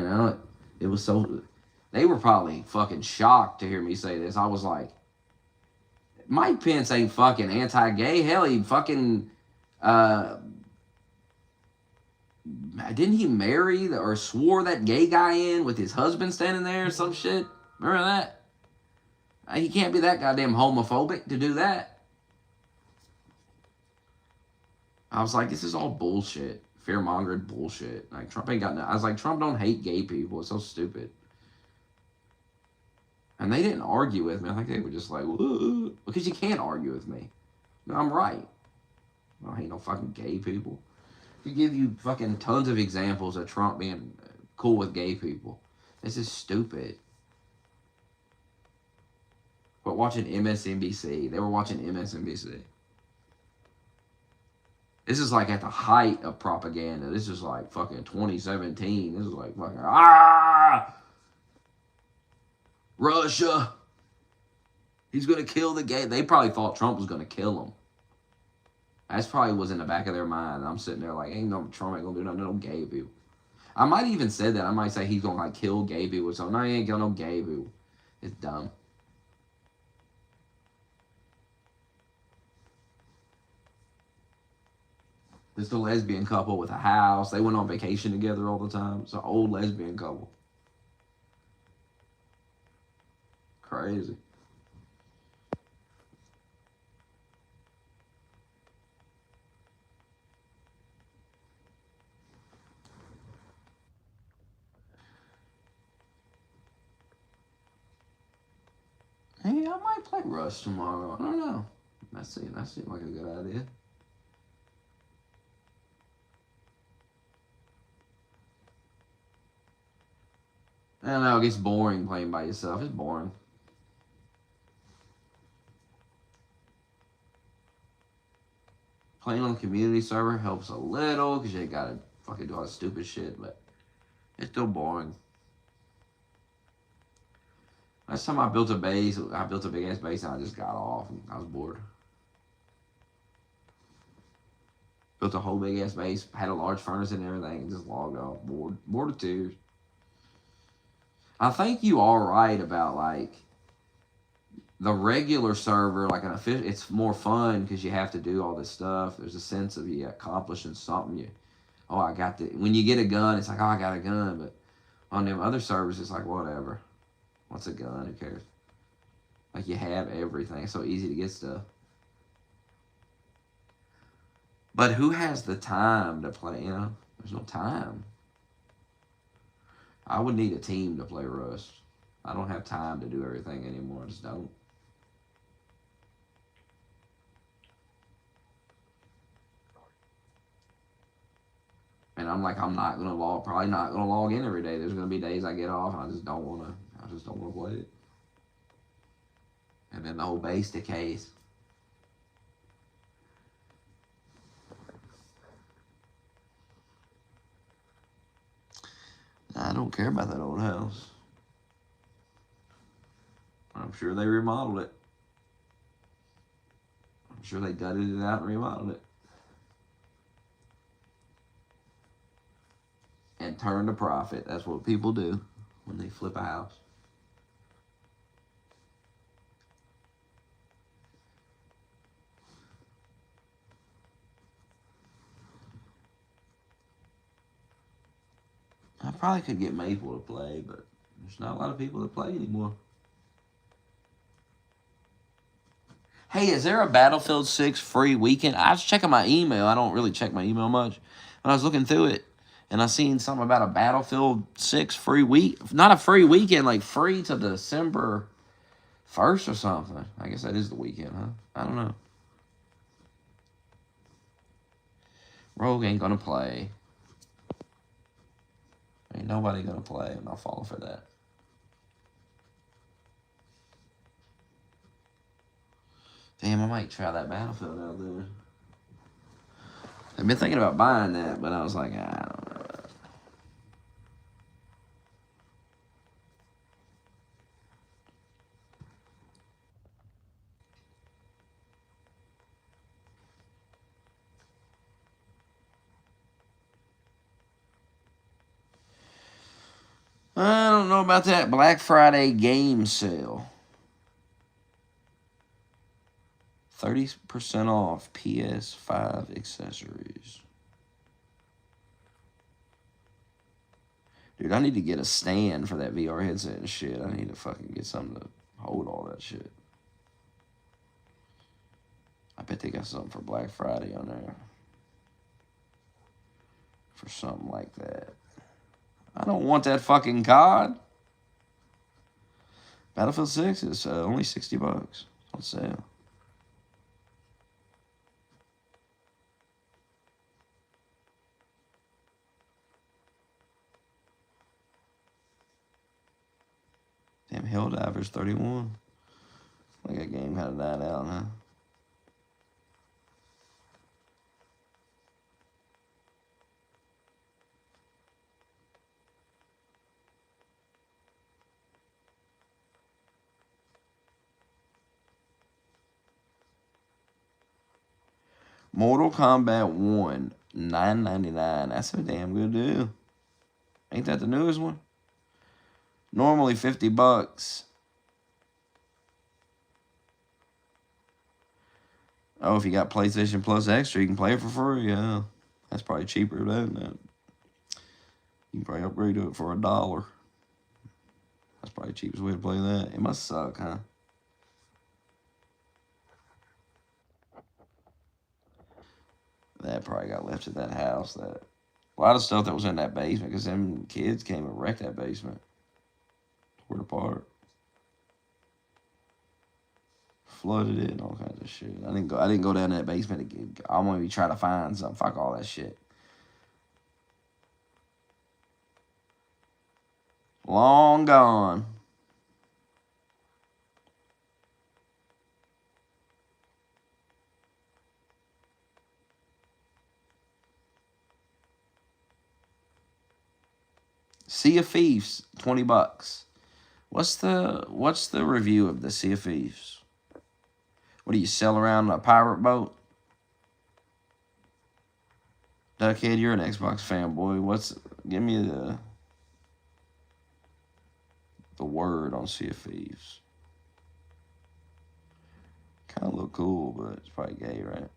it was so, they were probably fucking shocked to hear me say this. I was like, Mike Pence ain't fucking anti-gay. Hell, he fucking, didn't he marry or swore that gay guy in with his husband standing there or some shit? Remember that? He can't be that goddamn homophobic to do that. I was like, this is all bullshit. Fear-mongering bullshit. Like, Trump ain't got no... I was like, Trump don't hate gay people. It's so stupid. And they didn't argue with me. I think they were just like, whoa. Because you can't argue with me. No, I'm right. I don't hate no fucking gay people. He give you fucking tons of examples of Trump being cool with gay people. This is stupid. But watching MSNBC. They were watching MSNBC. This is like at the height of propaganda. This is like fucking 2017. This is like fucking, Russia. He's going to kill the gay. They probably thought Trump was going to kill him. That's probably was in the back of their mind. I'm sitting there like, ain't no Trump ain't going to do nothing to no gay people. I might even said that. I might say he's going to like kill gay people. So no, he ain't killing no gay people. It's dumb. It's a lesbian couple with a house. They went on vacation together all the time. It's an old lesbian couple. Crazy. I might play Rust tomorrow. I don't know. That seems like a good idea. I don't know. It gets boring playing by yourself. It's boring. Playing on the community server helps a little because you gotta fucking do all this stupid shit, but it's still boring. Last time I built a base, I built a big ass base and I just got off and I was bored. Built a whole big ass base, had a large furnace and everything, and just logged off. Bored to tears. I think you are right about like the regular server, like an official. It's more fun because you have to do all this stuff. There's a sense of you accomplishing something. I got the. When you get a gun, it's like, oh, I got a gun. But on them other servers, it's like, whatever. What's a gun? Who cares? Like you have everything. It's so easy to get stuff. But who has the time to play? There's no time. I would need a team to play Rust. I don't have time to do everything anymore. I just don't. And I'm like, probably not gonna log in every day. There's gonna be days I get off and I just don't wanna play it. And then the whole base decays. I don't care about that old house. I'm sure they remodeled it. I'm sure they gutted it out and remodeled it. And turned a profit. That's what people do when they flip a house. I probably could get Maple to play, but there's not a lot of people that play anymore. Hey, is there a Battlefield 6 free weekend? I was checking my email. I don't really check my email much. But I was looking through it, and I seen something about a Battlefield 6 free week. Not a free weekend, like free to December 1st or something. I guess that is the weekend, huh? I don't know. Rogue ain't gonna play. Ain't nobody gonna play. I'm not falling for that. Damn, I might try that Battlefield out there. I've been thinking about buying that, but I was like, I don't know. I don't know about that Black Friday game sale. 30% off PS5 accessories. Dude, I need to get a stand for that VR headset and shit. I need to fucking get something to hold all that shit. I bet they got something for Black Friday on there. For something like that. I don't want that fucking COD. Battlefield 6 is only $60 on sale. Damn, Helldivers 31. Like that game kind of died out, huh? Mortal Kombat 1, $9.99. That's a damn good deal. Ain't that the newest one? Normally $50. Oh, if you got PlayStation Plus Extra, you can play it for free. Yeah, that's probably cheaper than that. You can probably upgrade to it for $1. That's probably the cheapest way to play that. It must suck, huh? That probably got left at that house. That a lot of stuff that was in that basement because them kids came and wrecked that basement. Tore it apart. flooded it and all kinds of shit. I didn't go down that basement again. I'm gonna be trying to find something. Fuck all that shit. Long gone. Sea of Thieves, $20. What's the review of the Sea of Thieves? What do you sell around a pirate boat? Duckhead, you're an Xbox fanboy. Give me the word on Sea of Thieves. Kind of look cool, but it's probably gay, right?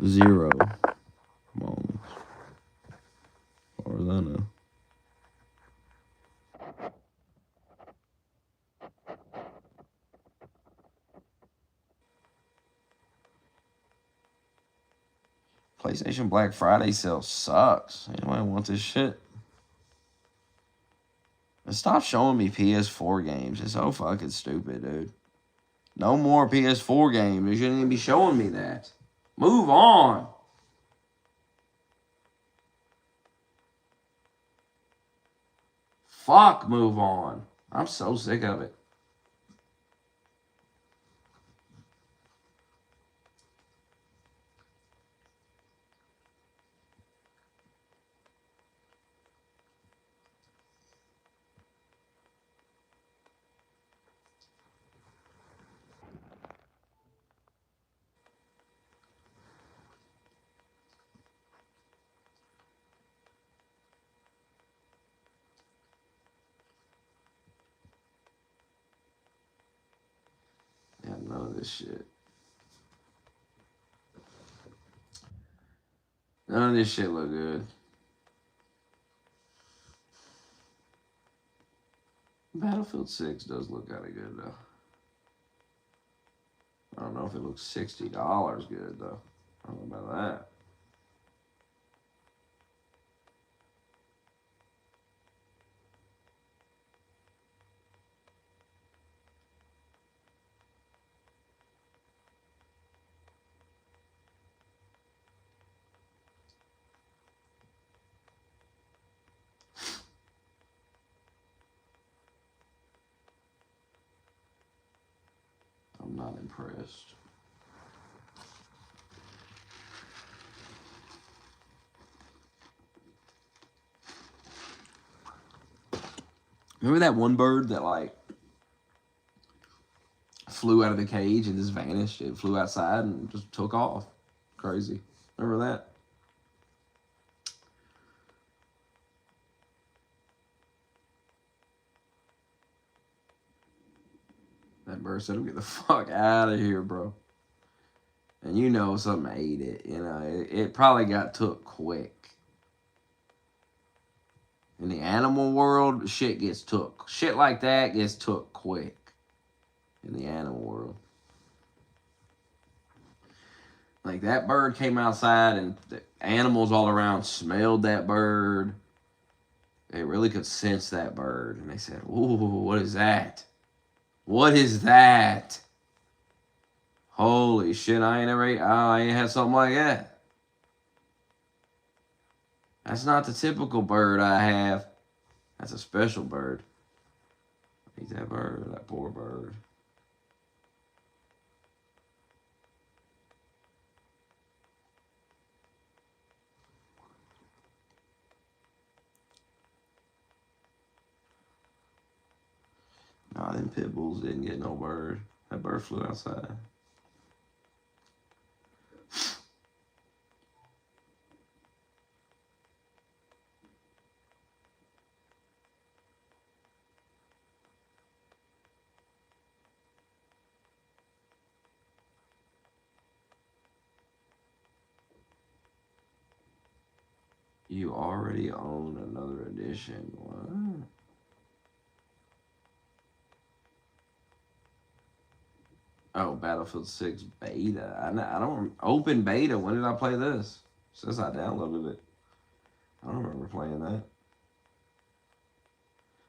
Zero. Come on. As far as I know. PlayStation Black Friday sale sucks. Anybody want this shit? And stop showing me PS4 games. It's so fucking stupid, dude. No more PS4 games. You shouldn't even be showing me that. Move on. Fuck, move on. I'm so sick of it. Yeah, none of this shit. None of this shit look good. Battlefield 6 does look kind of good, though. I don't know if it looks $60 good, though. I don't know about that. I'm not impressed. Remember that one bird that, like, flew out of the cage and just vanished? It flew outside and just took off. Crazy. Remember that? That bird said, "Get the fuck out of here, bro." And you know something ate it. You know, it probably got took quick. In the animal world, shit gets took. Shit like that gets took quick. In the animal world. Like, that bird came outside and the animals all around smelled that bird. They really could sense that bird. And they said, "Ooh, what is that? What is that? Holy shit, I ain't had something like that. That's not the typical bird I have. That's a special bird." Eat that bird, that poor bird. Nah, them pit bulls didn't get no bird. That bird flew outside. You already own another edition. What? Oh, Battlefield Battlefield 6 beta. I don't open beta. When did I play this? It says I downloaded it. I don't remember playing that.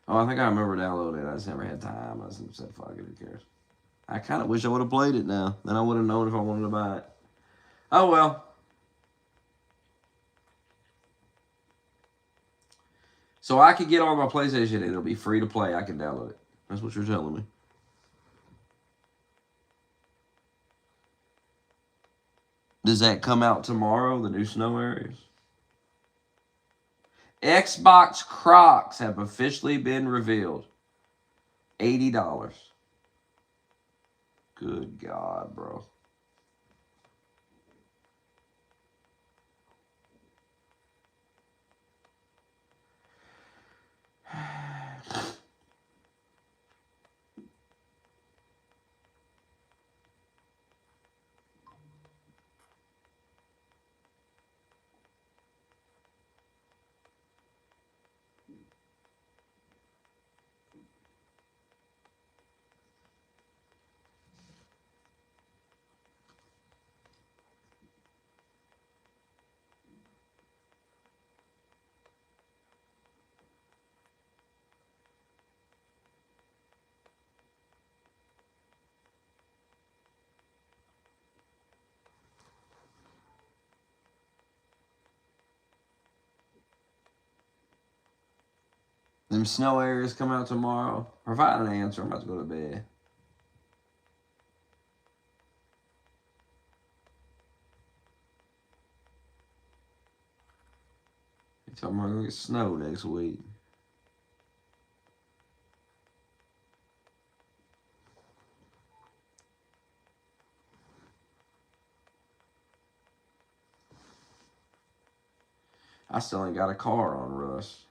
Oh, I think I remember downloading it. I just never had time. I just said, fuck it, who cares? I kind of wish I would have played it now. Then I would have known if I wanted to buy it. Oh, well. So I could get on my PlayStation and it'll be free to play. I can download it. That's what you're telling me. Does that come out tomorrow, the new snow areas? Xbox Crocs have officially been revealed. $80. Good God, bro. Them snow areas come out tomorrow. Provide an answer. I'm about to go to bed. They told me we're going to get snow next week. I still ain't got a car on, Russ.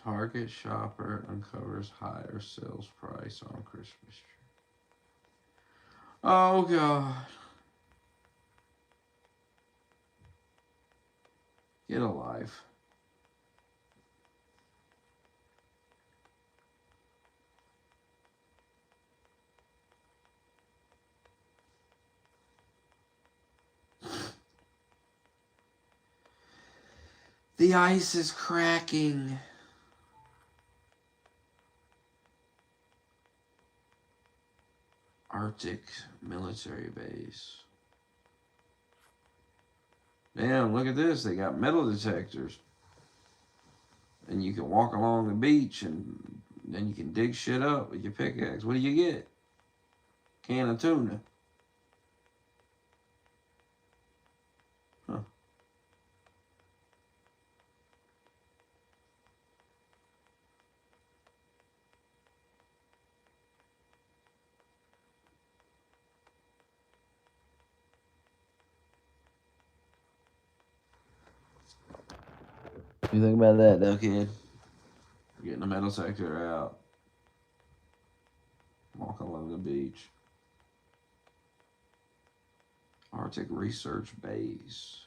Target shopper uncovers higher sales price on Christmas tree. Oh, God. Get a life. The ice is cracking. Arctic military base. Damn, look at this. They got metal detectors. And you can walk along the beach and then you can dig shit up with your pickaxe. What do you get? Can of tuna. Huh. What do you think about that, though, kid? Getting the metal detector out. Walk along the beach. Arctic Research Base.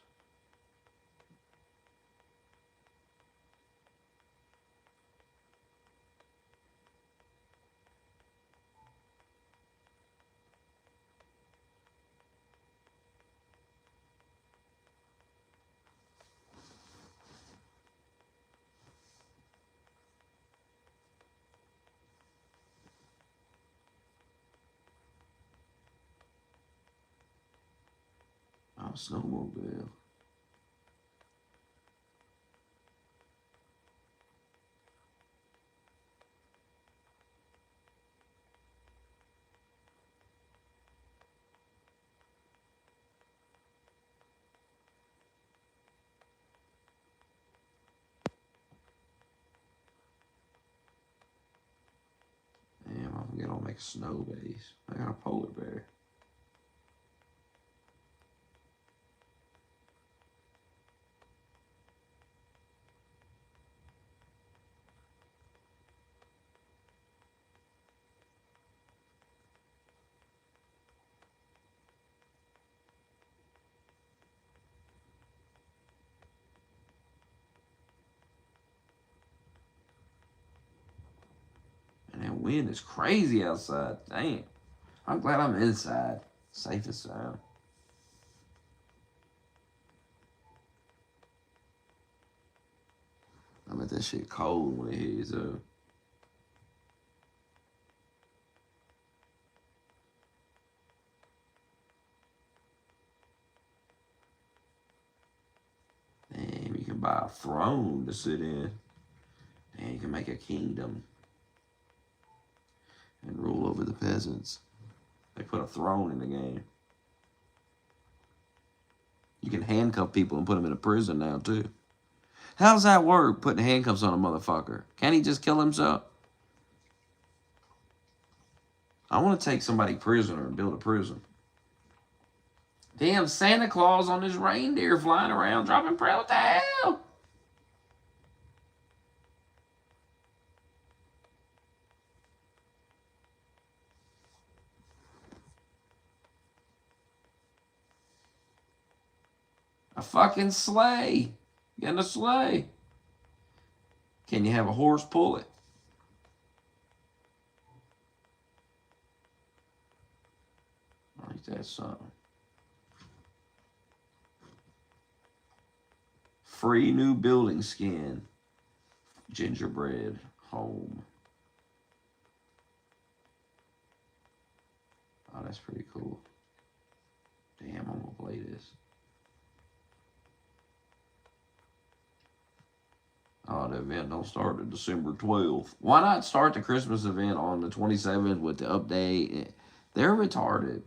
snowmobile. Damn, I forget I'll make a snow base. I got a polar bear. And that wind is crazy outside. Damn. I'm glad I'm inside. Safe and sound. I bet that shit cold when it heats up. Damn, you can buy a throne to sit in. And you can make a kingdom and rule over the peasants. They put a throne in the game. You can handcuff people and put them in a prison now, too. How does that work, putting handcuffs on a motherfucker? Can't he just kill himself? I want to take somebody prisoner and build a prison. Damn, Santa Claus on his reindeer flying around dropping prayer. What the hell? A fucking sleigh. Getting a sleigh. Can you have a horse pull it? Ain't that something? Free new building skin. Gingerbread home. Oh, that's pretty cool. Damn, I'm gonna play this. Oh, the event don't start until December 12th. Why not start the Christmas event on the 27th with the update? They're retarded.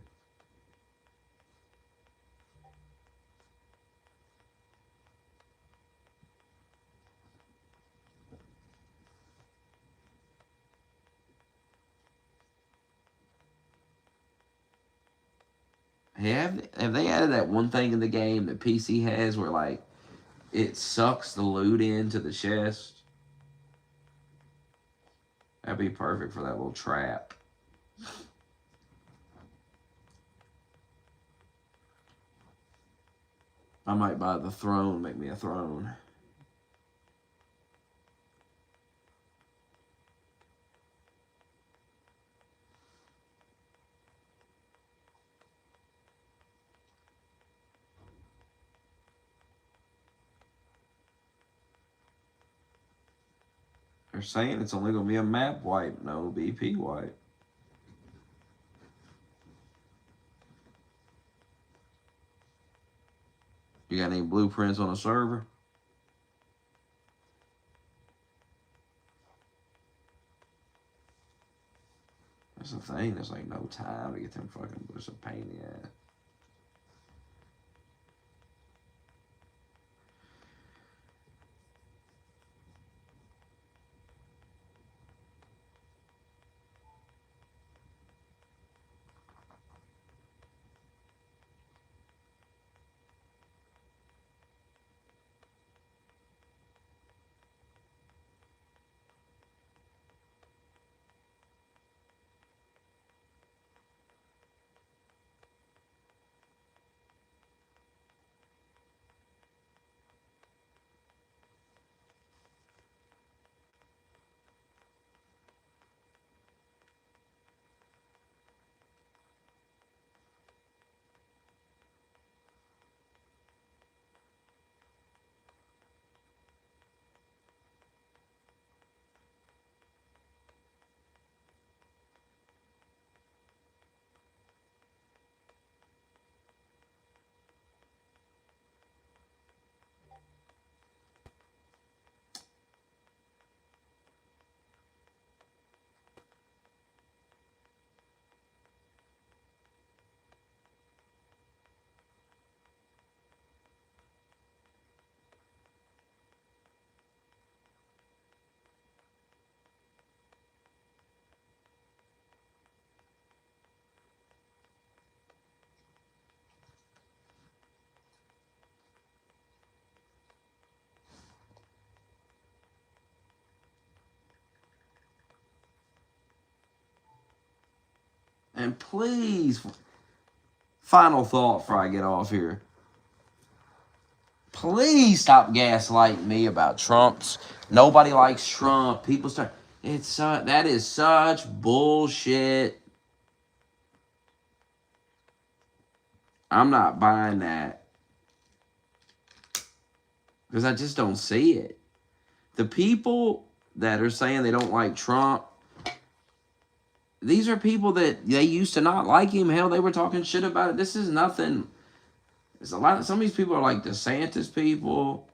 Have they added that one thing in the game that PC has where like it sucks the loot into the chest? That'd be perfect for that little trap. I might buy the throne, make me a throne. They're saying it's only gonna be a map wipe, no BP wipe. You got any blueprints on a server? That's the thing. There's like no time to get them fucking. It's a pain in the ass. and please, final thought before I get off here. Please stop gaslighting me about Trump's. Nobody likes Trump. People start. That is such bullshit. I'm not buying that because I just don't see it. The people that are saying they don't like Trump, these are people that they used to not like him. Hell, they were talking shit about it. This is nothing. There's a lot. Some of these people are like DeSantis people.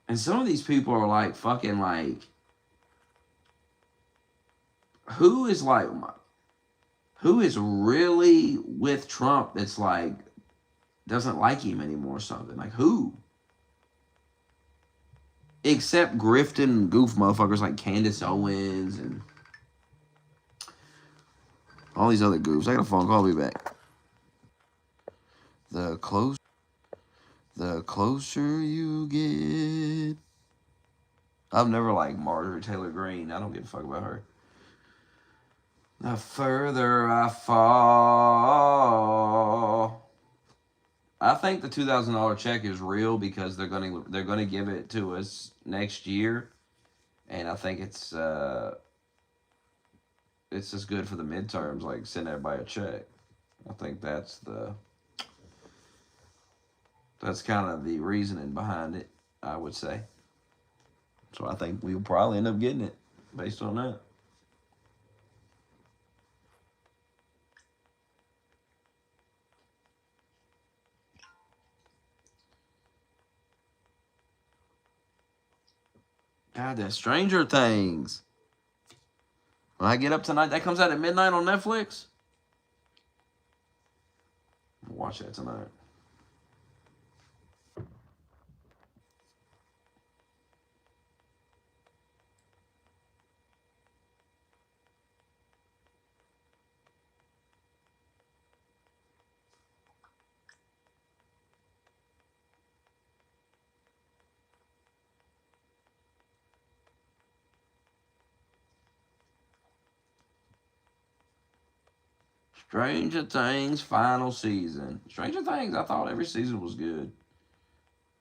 And some of these people are like fucking like, who is really with Trump that's like, doesn't like him anymore or something? Like who? Except grifting goof motherfuckers like Candace Owens and all these other goofs. I got a phone call. I'll be back. The closer you get. I've never liked Marjorie Taylor Greene. I don't give a fuck about her. The further I fall. I think the $2,000 check is real because they're gonna give it to us next year, and I think it's just good for the midterms. Like send everybody a check. I think that's kind of the reasoning behind it. I would say. So I think we'll probably end up getting it based on that. God, that Stranger Things. When I get up tonight, that comes out at midnight on Netflix. I'll watch that tonight. Stranger Things final season. Stranger Things, I thought every season was good.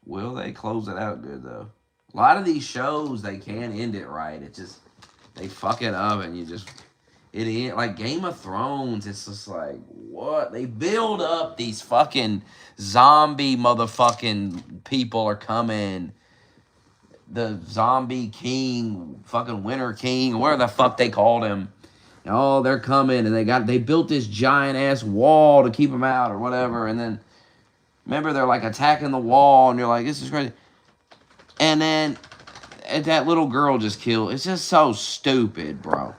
Will they close it out good though? A lot of these shows they can't end it right. It just they fuck it up and it ain't like Game of Thrones. It's just like what they build up these fucking zombie motherfucking people are coming. The zombie king, fucking Winter King, where the fuck they called him. Oh, they're coming, and they built this giant ass wall to keep them out or whatever. And then remember they're like attacking the wall, and you're like, this is crazy. And then that little girl just killed. It's just so stupid, bro.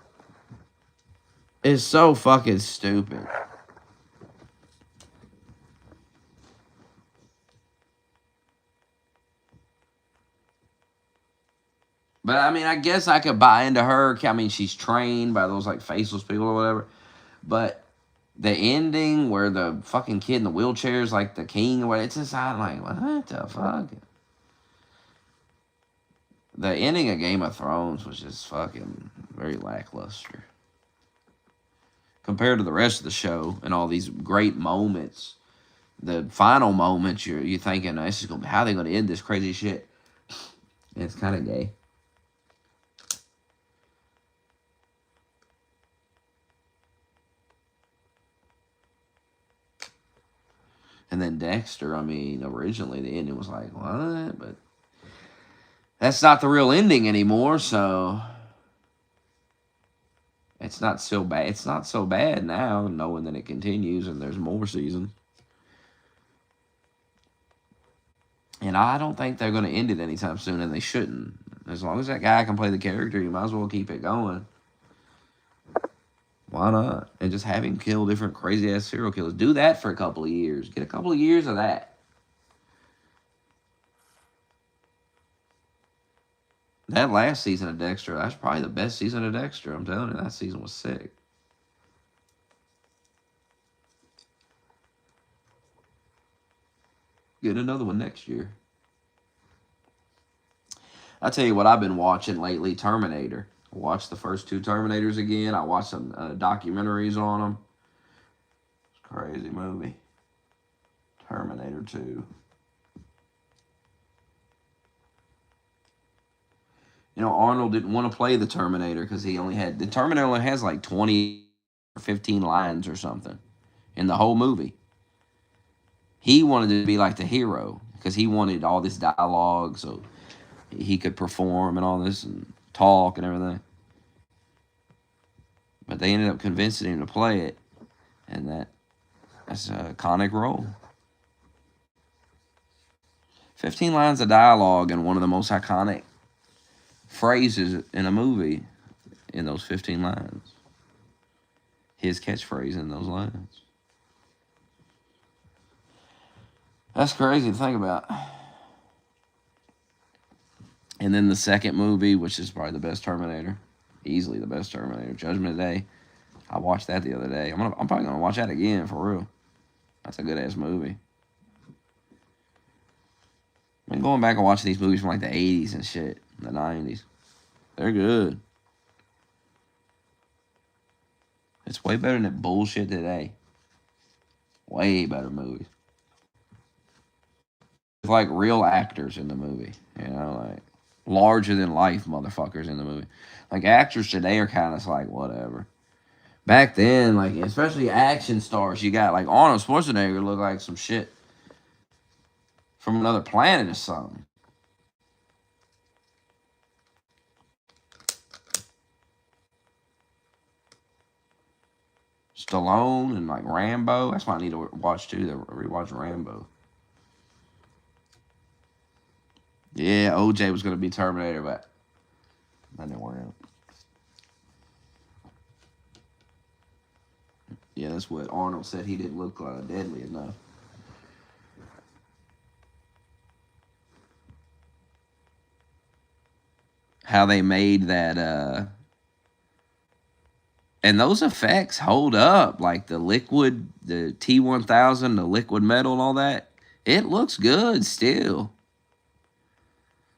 It's so fucking stupid. But I mean, I guess I could buy into her. I mean, she's trained by those like faceless people or whatever. But the ending where the fucking kid in the wheelchair is like the king or what, it's just I'm like, what the fuck? The ending of Game of Thrones was just fucking very lackluster compared to the rest of the show and all these great moments. The final moments, you're thinking, this is gonna be how they gonna end this crazy shit. And it's kind of gay. And then Dexter, I mean, originally the ending was like, what? But that's not the real ending anymore, so it's not so bad. It's not so bad now, knowing that it continues and there's more seasons. And I don't think they're going to end it anytime soon, and they shouldn't. As long as that guy can play the character, you might as well keep it going. Why not? And just have him kill different crazy ass serial killers. Do that for a couple of years. Get a couple of years of that. That last season of Dexter, that's probably the best season of Dexter. I'm telling you, that season was sick. Get another one next year. I tell you what I've been watching lately, Terminator. Watched the first two Terminators again. I watched some documentaries on them. It's a crazy movie. Terminator 2. You know, Arnold didn't want to play the Terminator because the Terminator only has like 20 or 15 lines or something in the whole movie. He wanted to be like the hero because he wanted all this dialogue so he could perform and all this and talk and everything. But they ended up convincing him to play it, and that's an iconic role. 15 lines of dialogue and one of the most iconic phrases in a movie in those 15 lines. His catchphrase in those lines. That's crazy to think about. And then the second movie, which is probably the best Terminator, easily the best Terminator, Judgment Day. I watched that the other day. I'm probably gonna watch that again for real. That's a good ass movie. I've been going back and watching these movies from like the 80s and shit, the 90s. They're good. It's way better than bullshit today. Way better movies. It's like real actors in the movie, you know, like larger than life motherfuckers in the movie. Like actors today are kind of like whatever. Back then, like especially action stars, you got like Arnold Schwarzenegger looked like some shit from another planet or something. Stallone and like Rambo. That's what I need to watch too. To rewatch Rambo. Yeah, OJ was gonna be Terminator, but that didn't work out. Yeah, that's what Arnold said. He didn't look deadly enough. How they made that, and those effects hold up. Like the liquid, the T-1000, the liquid metal, and all that. It looks good still.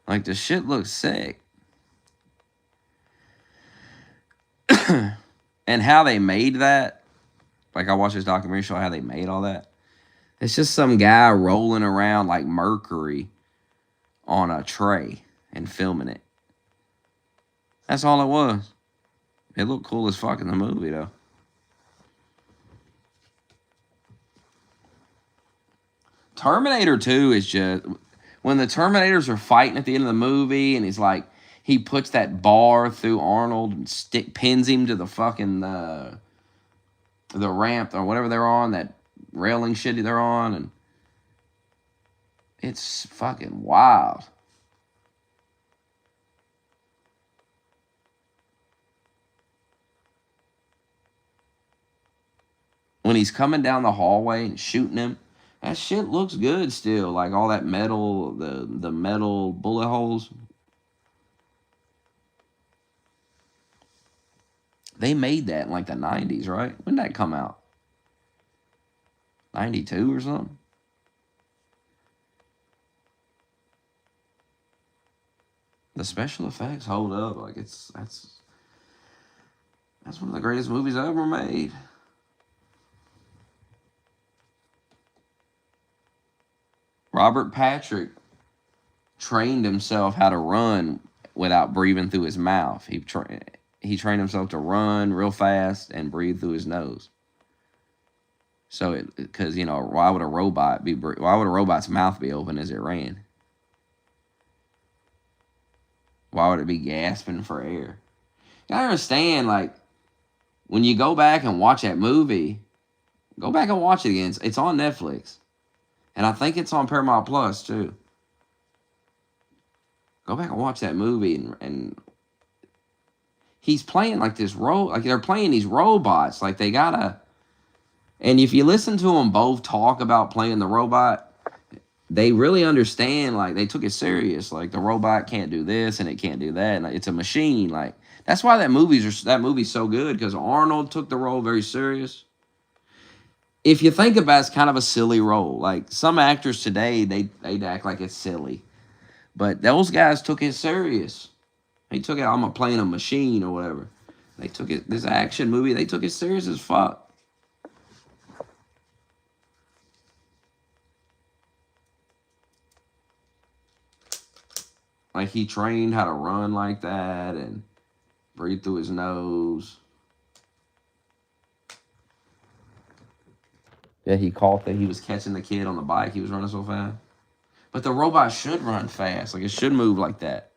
Like the shit looks sick. And how they made that, like I watched this documentary show how they made all that. It's just some guy rolling around like mercury on a tray and filming it. That's all it was. It looked cool as fuck in the movie though. Terminator 2 is just when the Terminators are fighting at the end of the movie and he's like he puts that bar through Arnold and pins him to the fucking the ramp or whatever they're on, that railing shit they're on, and it's fucking wild. When he's coming down the hallway and shooting him, that shit looks good still. Like all that metal, the metal bullet holes. They made that in like the 90s, right? When did that come out? 92 or something? The special effects hold up. Like that's one of the greatest movies ever made. Robert Patrick trained himself how to run without breathing through his mouth. He trained himself to run real fast and breathe through his nose. So because you know why would a robot's mouth be open as it ran? Why would it be gasping for air? You gotta understand, like when you go back and watch that movie, go back and watch it again. It's on Netflix. And I think it's on Paramount Plus too. Go back and watch that movie and he's playing like this role, like they're playing these robots, like they gotta. And if you listen to them both talk about playing the robot, they really understand. Like they took it serious. Like the robot can't do this and it can't do that. And it's a machine. Like that's why that movie's so good because Arnold took the role very serious. If you think about it, it's kind of a silly role. Like some actors today, they'd act like it's silly. But those guys took it serious. He took it. I'm playing a machine or whatever. They took it. This action movie. They took it serious as fuck. Like he trained how to run like that and breathe through his nose. Yeah, he caught that he was catching the kid on the bike. He was running so fast. But the robot should run fast. Like it should move like that.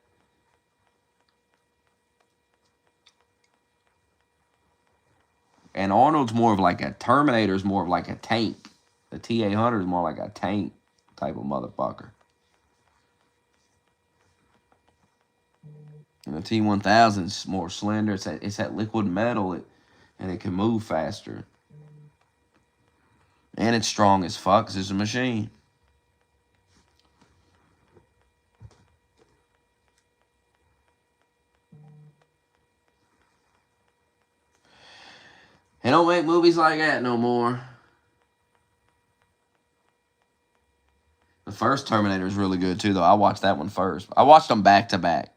And Arnold's more of like a Terminator's more of like a tank. The T-800 is more like a tank type of motherfucker. And the T-1000 is more slender. It's that liquid metal, and it can move faster. And it's strong as fuck because it's a machine. They don't make movies like that no more. The first Terminator is really good too, though. I watched that one first. I watched them back to back.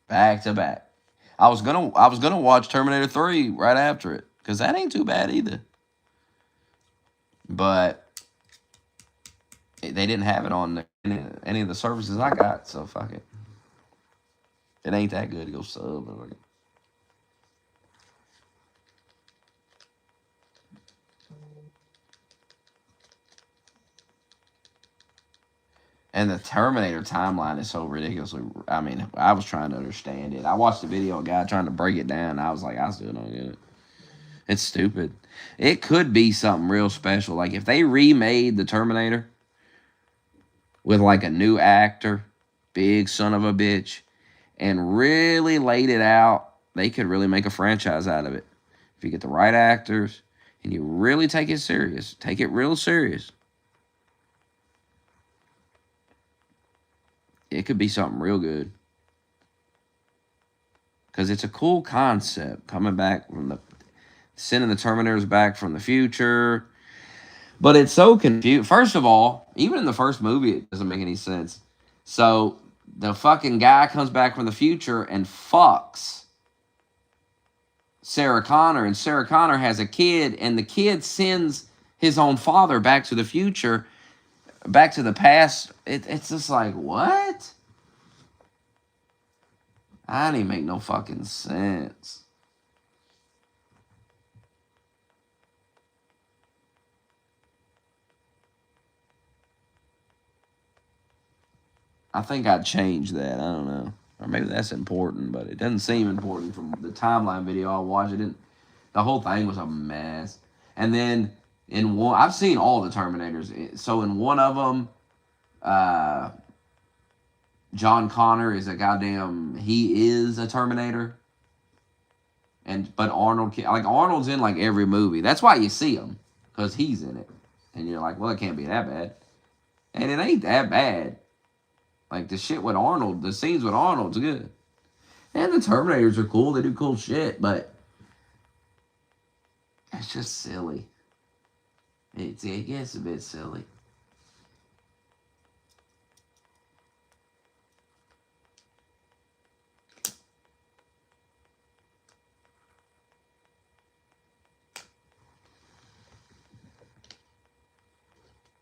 Back to back. I was gonna watch Terminator 3 right after it, because that ain't too bad either. But they didn't have it on any of the services I got, so fuck it. It ain't that good to go sub. And the Terminator timeline is so ridiculously. I mean, I was trying to understand it. I watched a video of a guy trying to break it down. And I was like, I still don't get it. It's stupid. It could be something real special. Like if they remade the Terminator with like a new actor, big son of a bitch, and really laid it out, they could really make a franchise out of it. If you get the right actors and you really take it serious, take it real serious, it could be something real good. Because it's a cool concept, coming back from sending the Terminators back from the future. But it's so confused. First of all, even in the first movie, it doesn't make any sense. So the fucking guy comes back from the future and fucks Sarah Connor, and Sarah Connor has a kid, and the kid sends his own father back to the future, back to the past. It's just like, what? That didn't make no fucking sense. I think I'd change that. I don't know. Or maybe that's important, but it doesn't seem important from the timeline video I watched. It didn't. The whole thing was a mess. And then in one, I've seen all the Terminators. So in one of them, John Connor is a goddamn. He is a Terminator. But Arnold, like Arnold's in like every movie. That's why you see him, because he's in it, and you're like, well, it can't be that bad, and it ain't that bad. Like the shit with Arnold, the scenes with Arnold's good, and the Terminators are cool. They do cool shit, but it's just silly. It gets a bit silly.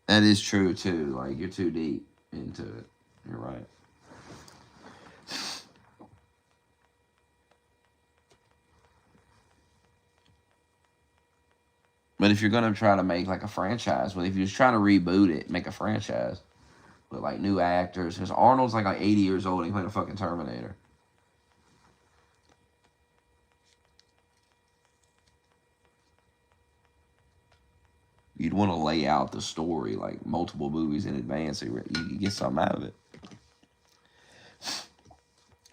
That is true too. Like you're too deep into it. You're right. But if you're gonna try to make like a franchise, well, if you're just trying to reboot it, make a franchise with like new actors, because Arnold's like 80 years old and he played a fucking Terminator. You'd want to lay out the story like multiple movies in advance so you get something out of it.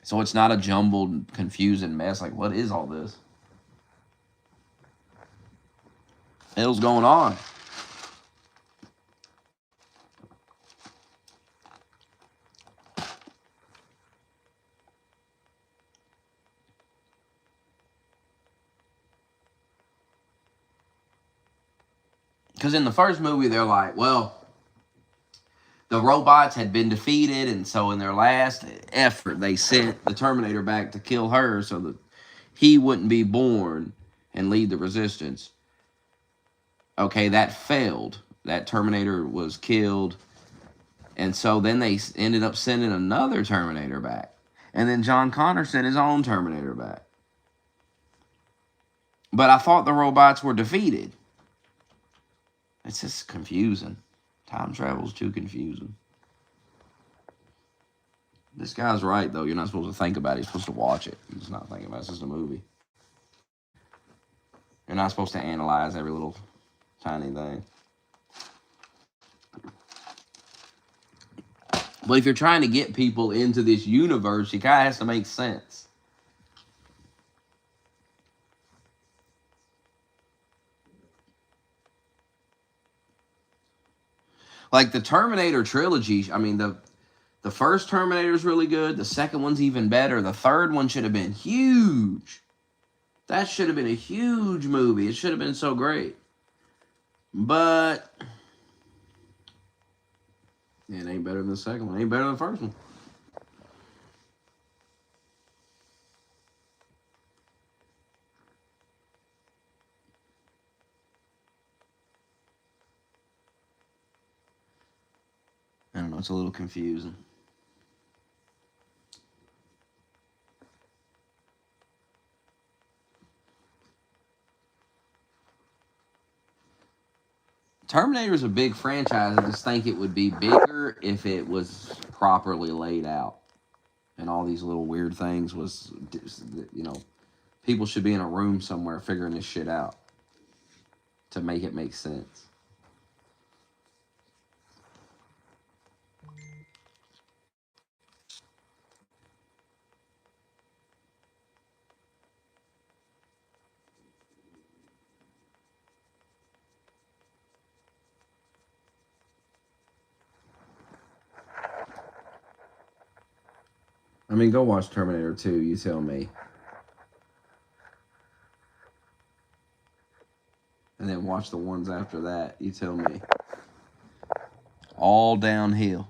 So it's not a jumbled, confusing mess. Like, what is all this? The hell's going on? Because in the first movie, they're like, well, the robots had been defeated, and so in their last effort, they sent the Terminator back to kill her so that he wouldn't be born and lead the resistance. Okay, that failed. That Terminator was killed, and so then they ended up sending another Terminator back. And then John Connor sent his own Terminator back. But I thought the robots were defeated. It's just confusing. Time travel's too confusing. This guy's right, though. You're not supposed to think about it. You're supposed to watch it. You're just not thinking about it. It's just a movie. You're not supposed to analyze every little tiny thing. But if you're trying to get people into this universe, it kind of has to make sense. Like the Terminator trilogy, I mean, the first Terminator is really good. The second one's even better. The third one should have been huge. That should have been a huge movie. It should have been so great. But it ain't better than the second one. It ain't better than the first one. I don't know. It's a little confusing. Terminator is a big franchise. I just think it would be bigger if it was properly laid out. And all these little weird things was, you know, people should be in a room somewhere figuring this shit out to make it make sense. I mean, go watch Terminator 2, you tell me. And then watch the ones after that, you tell me. All downhill.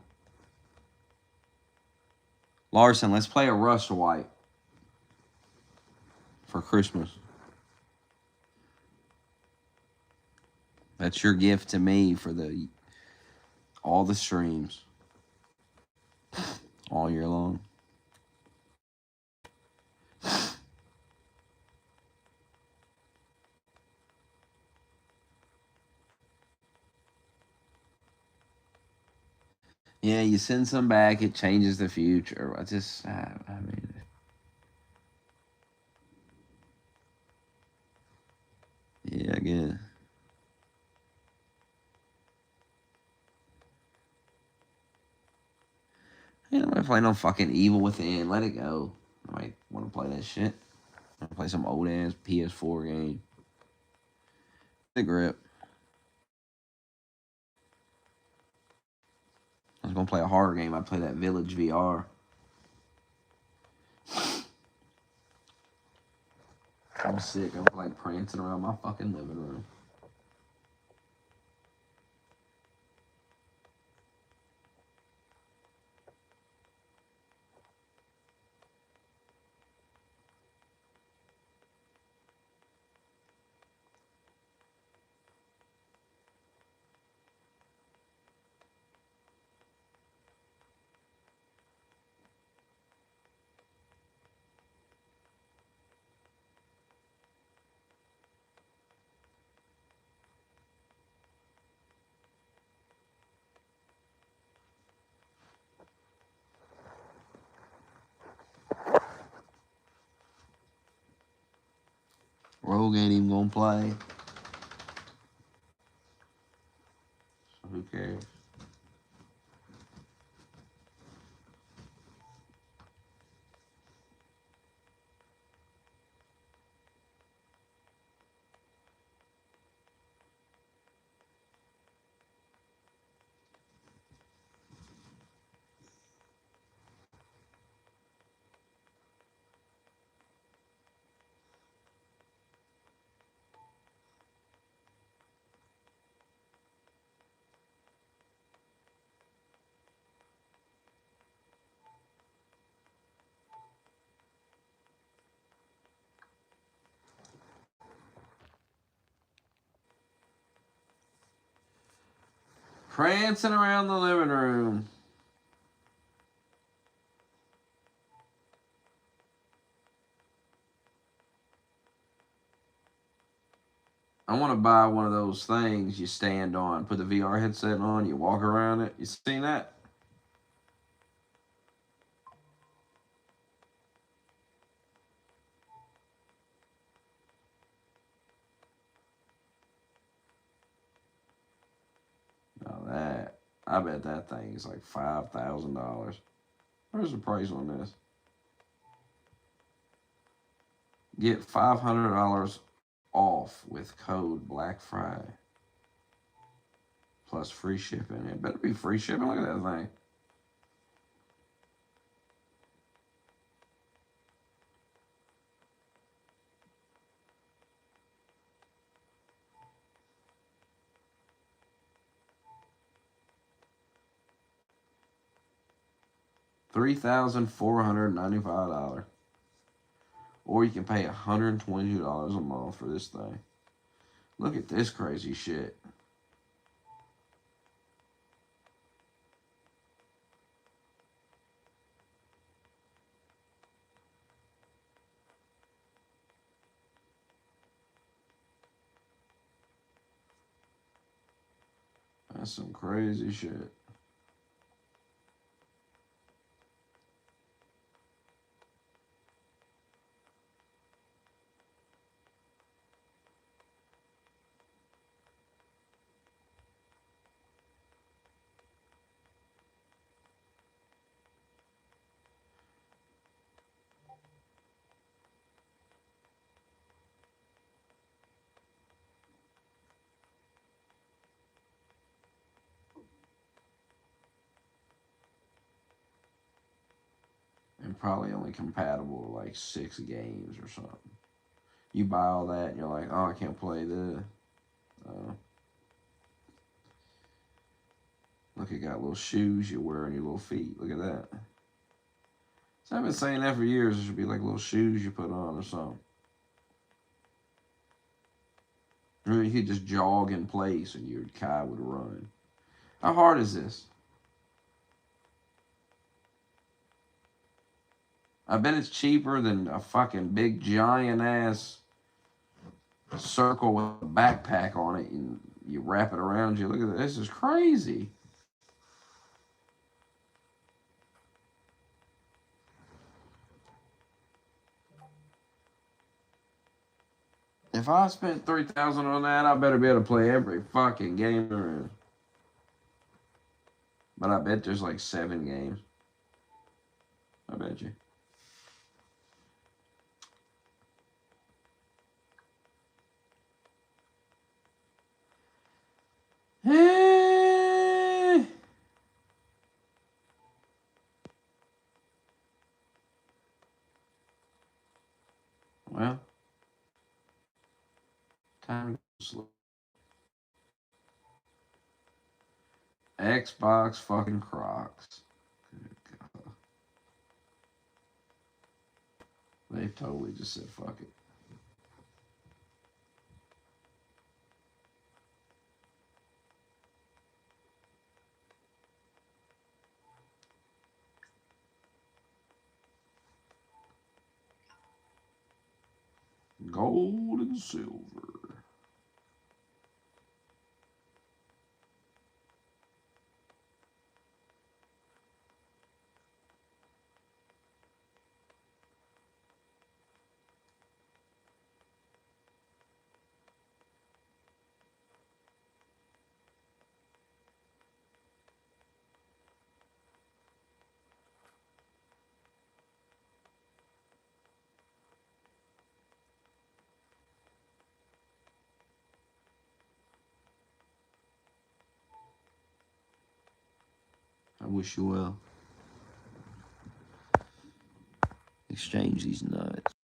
Larson, let's play a Rust White for Christmas. That's your gift to me for all the streams. All year long. Yeah, you send some back, it changes the future. I mean, yeah, I guess. Yeah, I'm not playing no fucking Evil Within. Let it go. I might want to play that shit. I play some old ass PS4 game. The grip. I was gonna play a horror game. I'd play that Village VR. I'm sick. I'm like prancing around my fucking living room. Rogue ain't even gonna play. So who cares? Prancing around the living room. I want to buy one of those things you stand on, put the VR headset on, you walk around it. You seen that? Now that, I bet that thing is like $5,000. Where's the price on this? Get $500 off with code Black Friday. Plus free shipping. It better be free shipping. Look at that thing. $3,495. Or you can pay $122 a month for this thing. Look at this crazy shit. That's some crazy shit. And probably only compatible with like 6 games or something. You buy all that and you're like, oh, I can't play this. Look, it got little shoes you wear on your little feet. Look at that. So I've been saying that for years. There should be like little shoes you put on or something. Or you could just jog in place and your car would run. How hard is this? I bet it's cheaper than a fucking big giant ass circle with a backpack on it and you wrap it around you. Look at this. This is crazy. If I spent $3,000 on that, I better be able to play every fucking game there is. But I bet there's like 7 games. I bet you. Well, time to sleep. Xbox fucking Crocs. Good God. They totally just said fuck it. Gold and silver. I wish you well. Exchange these nuts.